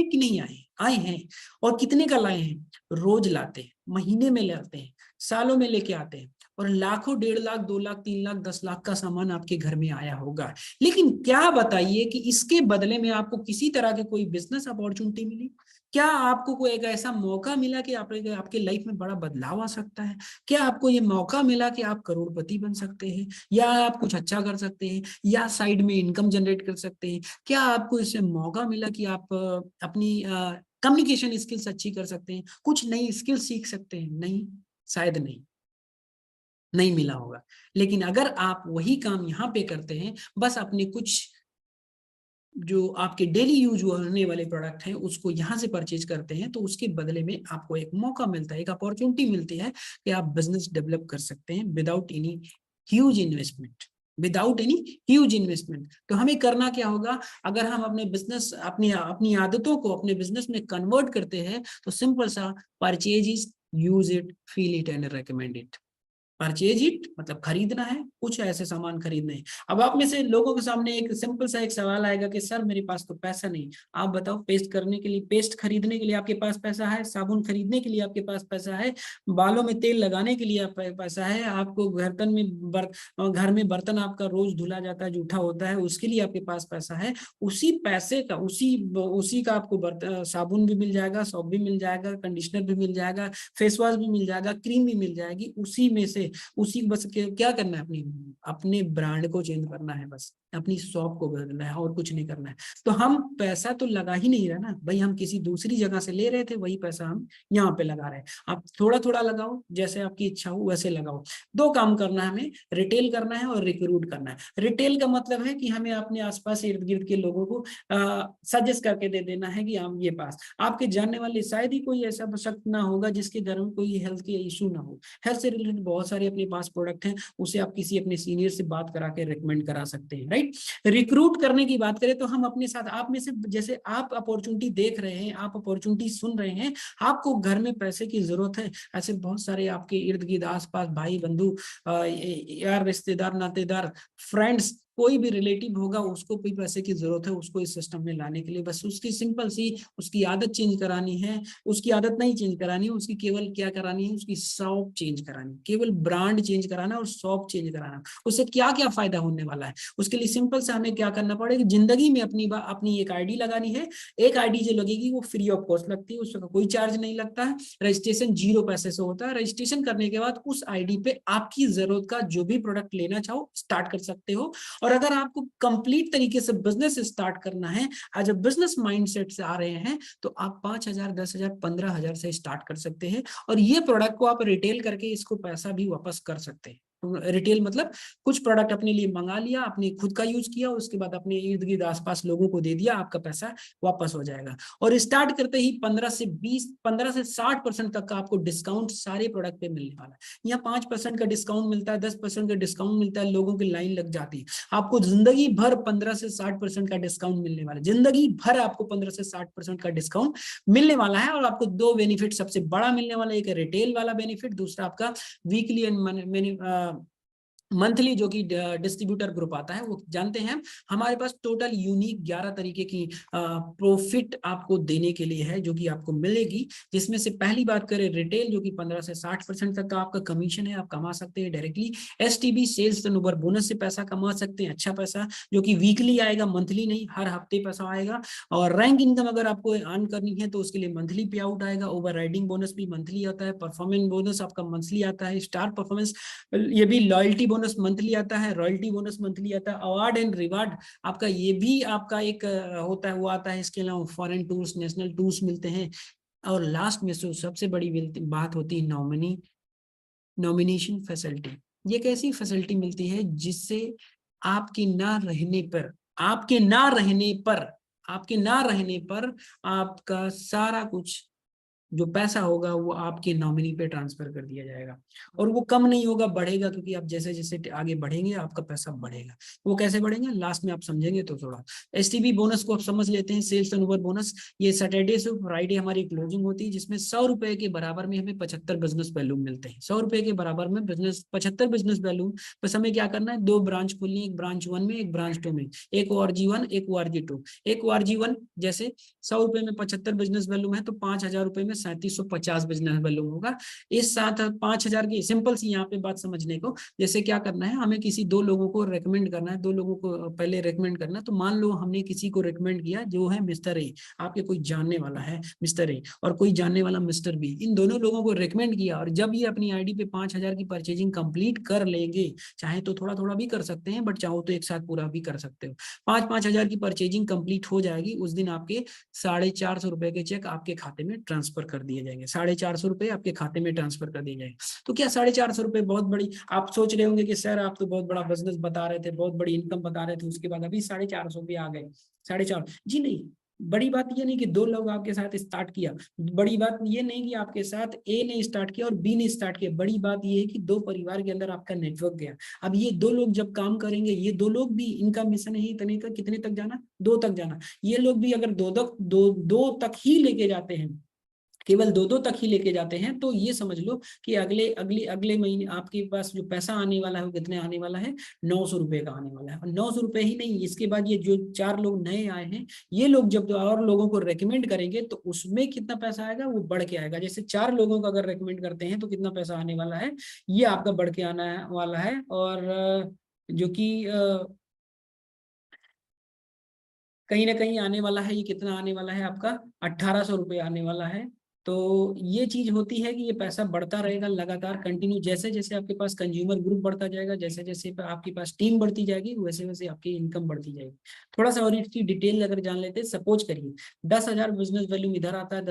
कि नहीं आए? आए हैं। और कितने का लाए हैं? रोज लाते हैं, महीने में लाते हैं, सालों में लेके आते हैं, और लाखों, 1.5 लाख, 2 लाख, 3 लाख, 10 लाख का सामान आपके घर में आया होगा। लेकिन क्या बताइए कि इसके बदले में आपको किसी तरह के कोई बिजनेस अपॉर्चुनिटी मिली? क्या आपको कोई एक ऐसा मौका मिला कि आपके लाइफ में बड़ा बदलाव आ सकता है? क्या आपको ये मौका मिला कि आप करोड़पति बन सकते हैं, या आप कुछ अच्छा कर सकते हैं, या साइड में इनकम जनरेट कर सकते हैं? क्या आपको इससे मौका मिला कि आप अपनी कम्युनिकेशन स्किल्स अच्छी कर सकते हैं, कुछ नई स्किल सीख सकते हैं? नहीं, शायद नहीं मिला होगा। लेकिन अगर आप वही काम यहाँ पे करते हैं, बस अपने कुछ जो आपके डेली यूज होने वाले प्रोडक्ट हैं उसको यहाँ से परचेज करते हैं, तो उसके बदले में आपको एक मौका मिलता है, एक अपॉर्चुनिटी मिलती है कि आप बिजनेस डेवलप कर सकते हैं विदाउट एनी ह्यूज इन्वेस्टमेंट। तो हमें करना क्या होगा, अगर हम अपने बिजनेस, अपनी अपनी आदतों को अपने बिजनेस में कन्वर्ट करते हैं, तो सिंपल सा, purchase is, use it, feel it and recommend it. Purchase it मतलब खरीदना है, कुछ ऐसे सामान खरीदने हैं। अब आप में से लोगों के सामने एक सिंपल सा एक सवाल आएगा कि सर मेरे पास तो पैसा नहीं, आप बताओ पेस्ट करने के लिए, पेस्ट खरीदने के लिए आपके पास पैसा है, साबुन खरीदने के लिए आपके पास पैसा है, बालों में तेल लगाने के लिए आपके पैसा है, आपको घर में बर्तन आपका रोज धुला जाता है, जूठा होता है, उसके लिए आपके पास पैसा है। उसी पैसे का उसी का आपको साबुन भी मिल जाएगा, सॉप भी मिल जाएगा, कंडीशनर भी मिल जाएगा, फेस वॉश भी मिल जाएगा, क्रीम भी मिल जाएगी, उसी में से उसी बस क्या करना है, अपने ब्रांड को चेंज करना है, बस अपनी शॉप को बदलना है और कुछ नहीं करना है। तो हम पैसा तो लगा ही नहीं रहे ना भाई, हम किसी दूसरी जगह से ले रहे थे, वही पैसा हम यहाँ पे लगा रहे हैं। आप थोड़ा थोड़ा लगाओ, जैसे आपकी इच्छा हो वैसे लगाओ। दो काम करना है हमें, रिटेल करना है और रिक्रूट करना है। रिटेल का मतलब है कि हमें अपने आसपास इर्द गिर्द के लोगों को सजेस्ट करके दे देना है कि हम ये पास, आपके जानने वाले शायद ही कोई ऐसा शख्स ना होगा जिसके घर में कोई हेल्थ के इशू ना हो। हेल्थ से रिलेटेड बहुत सारे अपने पास प्रोडक्ट हैं, उसे आप किसी अपने सीनियर से बात करा के रिकमेंड करा सकते हैं, राइट। रिक्रूट करने की बात करें तो हम अपने साथ, आप में से जैसे आप अपॉर्चुनिटी देख रहे हैं, आप अपॉर्चुनिटी सुन रहे हैं, आपको घर में पैसे की जरूरत है, ऐसे बहुत सारे आपके इर्द गिर्द आसपास भाई बंधु यार रिश्तेदार नातेदार फ्रेंड्स कोई भी रिलेटिव होगा, उसको कोई पैसे की जरूरत है, उसको इस सिस्टम में लाने के लिए बस उसकी सिंपल सी उसकी आदत चेंज करानी है। उसकी आदत नहीं चेंज करानी है, उसकी केवल क्या करानी है, उसकी शॉप चेंज करानी, केवल ब्रांड चेंज कराना और शॉप चेंज कराना। उससे क्या क्या फायदा होने वाला है, उसके लिए सिंपल से हमें क्या करना पड़ेगा, जिंदगी में अपनी एक आईडी लगानी है। एक आईडी जो लगेगी वो फ्री ऑफ कॉस्ट लगती है, उसका कोई चार्ज नहीं लगता है, रजिस्ट्रेशन 0 पैसे से होता है। रजिस्ट्रेशन करने के बाद उस आईडी पे आपकी जरूरत का जो भी प्रोडक्ट लेना चाहो स्टार्ट कर सकते हो। और अगर आपको कंप्लीट तरीके से बिजनेस स्टार्ट करना है, एज अ बिजनेस माइंडसेट से आ रहे हैं, तो आप 5,000 10,000 15,000 से स्टार्ट कर सकते हैं। और ये प्रोडक्ट को आप रिटेल करके इसको पैसा भी वापस कर सकते हैं। रिटेल मतलब कुछ प्रोडक्ट अपने लिए मंगा लिया, अपने खुद का यूज किया, उसके बाद अपने इर्द गिर्द आसपास लोगों को दे दिया, आपका पैसा वापस हो जाएगा। और स्टार्ट करते ही 15 से 60% तक का आपको डिस्काउंट सारे प्रोडक्ट पे मिलने वाला है। यहाँ 5% का डिस्काउंट मिलता है, 10% का डिस्काउंट मिलता है, लोगों की लाइन लग जाती है। आपको जिंदगी भर 15 से 60% का डिस्काउंट मिलने वाला है, जिंदगी भर आपको 15 से 60% का डिस्काउंट मिलने वाला है। और आपको दो बेनिफिट सबसे बड़ा मिलने वाला है, एक रिटेल वाला बेनिफिट, दूसरा आपका वीकली एंड मंथली जो कि डिस्ट्रीब्यूटर ग्रुप आता है। वो जानते हैं हमारे पास टोटल यूनिक 11 तरीके की प्रॉफिट आपको देने के लिए है, जो कि आपको मिलेगी। जिसमें से पहली बात करें रिटेल, जो कि 15 से 60% तक का आपका कमीशन है, आप कमा सकते हैं directly. STB sales turnover bonus से पैसा कमा सकते हैं, अच्छा पैसा, जो कि वीकली आएगा, मंथली नहीं, हर हफ्ते पैसा आएगा। और रैंक इनकम अगर आपको अर्न करनी है तो उसके लिए मंथली पे आउट आएगा। ओवर राइडिंग बोनस भी मंथली आता है, परफॉर्मेंस बोनस आपका मंथली आता है, स्टार परफॉर्मेंस, ये भी लॉयल्टी बोनस मंथली आता है, रॉयल्टी बोनस मंथली आता है, अवार्ड एंड रिवार्ड आपका ये भी आपका एक होता है, वो आता है। इसके अलावा फॉरेन टूर्स, नेशनल टूर्स मिलते हैं। और लास्ट में से सबसे बड़ी बात होती है नॉमिनेशन फैसिलिटी। ये कैसी फैसिलिटी मिलती है जिससे आपके ना रहने पर आपके ना रहने पर आपके ना रहने पर आपका सारा कुछ जो पैसा होगा वो आपके नॉमिनी पे ट्रांसफर कर दिया जाएगा। और वो कम नहीं होगा, बढ़ेगा, क्योंकि आप जैसे जैसे आगे बढ़ेंगे आपका पैसा बढ़ेगा। वो कैसे बढ़ेगा लास्ट में आप समझेंगे तो थोड़ा। एसटीबी बोनस को आप समझ लेते हैं, सेल्स टर्नओवर बोनस। ये सैटरडे से फ्राइडे हमारी क्लोजिंग होती है, जिसमें 100 रुपए के बराबर में हमें 75 बिजनेस वैल्यूम मिलते हैं। 100 रुपए के बराबर में 75 बिजनेस वैल्यूम। बस हमें क्या करना है, 2 ब्रांच खोलनी है, एक ब्रांच 1 में, एक ब्रांच 2 में, एक ORG1 एक ORG2। एक ORG1 जैसे 100 रुपए में 75 बिजनेस वैल्यूम है तो 5,000 रुपए में 3750 बिजनेस वैल्यूम होगा। इस साथ 5,000 की सिंपल सी यहाँ पे बात समझने को, जैसे क्या करना है, हमें किसी 2 लोगों को रेकमेंड करना है, 2 लोगों को पहले रेकमेंड करना है। तो मान लो हमने किसी को रेकमेंड किया जो है मिस्टर ए, आपके कोई जानने वाला है मिस्टर ए और कोई जानने वाला मिस्टर बी, इन दोनों लोगों को रेकमेंड किया। और जब ये अपनी आईडी पे 5,000 की परचेजिंग कंप्लीट कर लेंगे, चाहे तो थोड़ा थोड़ा भी कर सकते हैं, बट चाहो तो एक साथ पूरा भी कर सकते हो। 5,000 की परचेजिंग कंप्लीट हो जाएगी, उस दिन आपके 450 रुपए के चेक आपके खाते में ट्रांसफर कर दिए जाएंगे। 450 रुपए आपके खाते में ट्रांसफर कर दिए जाएंगे। तो क्या 450 रुपए बहुत बड़ी, आप सोच रहे होंगे कि सर आप तो बहुत बड़ा बिजनेस बता रहे थे, बहुत बड़ी इनकम बता रहे थे, उसके बाद अभी 450 भी आ गए। 450 जी नहीं, बड़ी बात ये नहीं कि 2 लोग आपके साथ स्टार्ट किया, बड़ी बात ये नहीं कि आपके साथ ए ने स्टार्ट किया और बी ने स्टार्ट किया, बड़ी बात ये है कि 2 परिवार के अंदर आपका नेटवर्क गया। अब ये 2 लोग जब काम करेंगे, ये 2 लोग भी, इनका मिशन है इतने तक, कितने तक जाना, 2 तक जाना। ये लोग भी अगर 2 तक ही लेके जाते हैं, केवल 2-2 तक ही लेके जाते हैं, तो ये समझ लो कि अगले महीने आपके पास जो पैसा आने वाला है वो कितने आने वाला है, 900 रुपए का आने वाला है। और 900 रुपए ही नहीं, इसके बाद ये जो 4 लोग नए आए हैं, ये लोग जब और लोगों को रेकमेंड करेंगे तो उसमें कितना पैसा आएगा, वो बढ़ के आएगा। जैसे 4 लोगों को अगर रेकमेंड करते हैं तो कितना पैसा आने वाला है, ये आपका बढ़ के आना वाला है। और जो कि कहीं ना कहीं आने वाला है, ये कितना आने वाला है आपका, 1800 रुपये आने वाला है। तो ये चीज होती है कि ये पैसा बढ़ता रहेगा लगातार कंटिन्यू, जैसे जैसे आपके पास कंज्यूमर ग्रुप बढ़ता जाएगा, जैसे जैसे आपके पास टीम बढ़ती जाएगी, वैसे वैसे आपकी इनकम बढ़ती जाएगी। थोड़ा सा और इसकी डिटेल अगर जान लेते हैं, सपोज करिए 10,000 बिजनेस वैल्यू इधर आता है,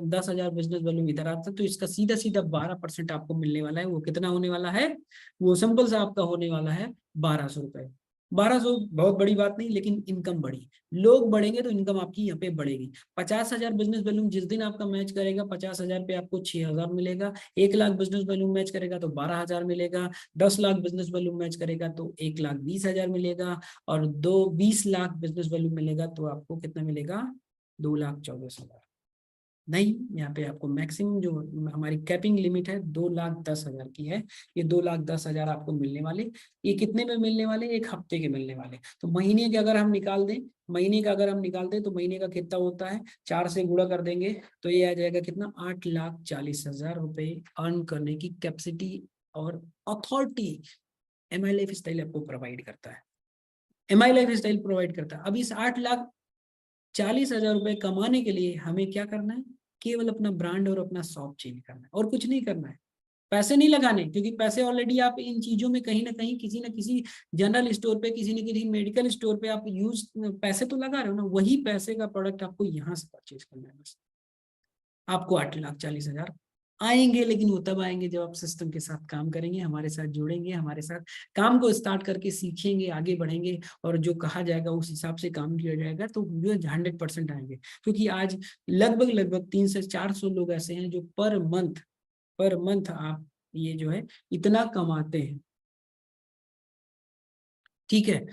10,000 बिजनेस वैल्यू इधर आता है, तो इसका सीधा सीधा 12% आपको मिलने वाला है। वो कितना होने वाला है, वो सिंपल सा आपका होने वाला है 1200 रुपए। 1200 बहुत बड़ी बात नहीं, लेकिन इनकम बढ़ी, लोग बढ़ेंगे तो इनकम आपकी यहाँ पे बढ़ेगी। 50,000 बिजनेस वैल्यूम जिस दिन आपका मैच करेगा, 50,000 पे आपको 6,000 मिलेगा। 1 लाख बिजनेस वैल्यूम मैच करेगा तो 12,000 मिलेगा। 10 लाख बिजनेस वैल्यूम मैच करेगा तो 1,20,000 मिलेगा। और 20 लाख बिजनेस वैल्यू मिलेगा तो आपको कितना मिलेगा, 2,24,000। नहीं, यहाँ पे आपको मैक्सिमम जो हमारी कैपिंग लिमिट है 2,10,000 की है। ये 2,10,000 आपको मिलने वाले, ये कितने में मिलने वाले, 1 हफ्ते के मिलने वाले। तो महीने के अगर हम निकाल दें, तो महीने का कितना होता है, 4 से गुणा कर देंगे तो ये आ जाएगा कितना, 8,40,000 रुपए अर्न करने की कैपेसिटी और अथॉरिटी एमआई लाइफ स्टाइल आपको प्रोवाइड करता है। एमआई लाइफ स्टाइल प्रोवाइड करता है। अब इस 8,40,000 रुपए कमाने के लिए हमें क्या करना है, केवल अपना ब्रांड और अपना शॉप चेंज करना है, और कुछ नहीं करना है। पैसे नहीं लगाने, क्योंकि पैसे ऑलरेडी आप इन चीजों में कहीं ना कहीं किसी न किसी जनरल स्टोर पे, किसी न किसी मेडिकल स्टोर पे आप यूज पैसे तो लगा रहे हो ना, वही पैसे का प्रोडक्ट आपको यहाँ से परचेज करना है। बस आपको 8,40,000 आएंगे, लेकिन वो तब आएंगे जब आप सिस्टम के साथ काम करेंगे, हमारे साथ जुड़ेंगे, हमारे साथ काम को स्टार्ट करके सीखेंगे, आगे बढ़ेंगे, और जो कहा जाएगा उस हिसाब से काम किया जाएगा, तो जो 100% आएंगे। क्योंकि आज लगभग लगभग 300 से 400 लोग ऐसे हैं जो पर मंथ आप ये जो है इतना कमाते हैं। ठीक है,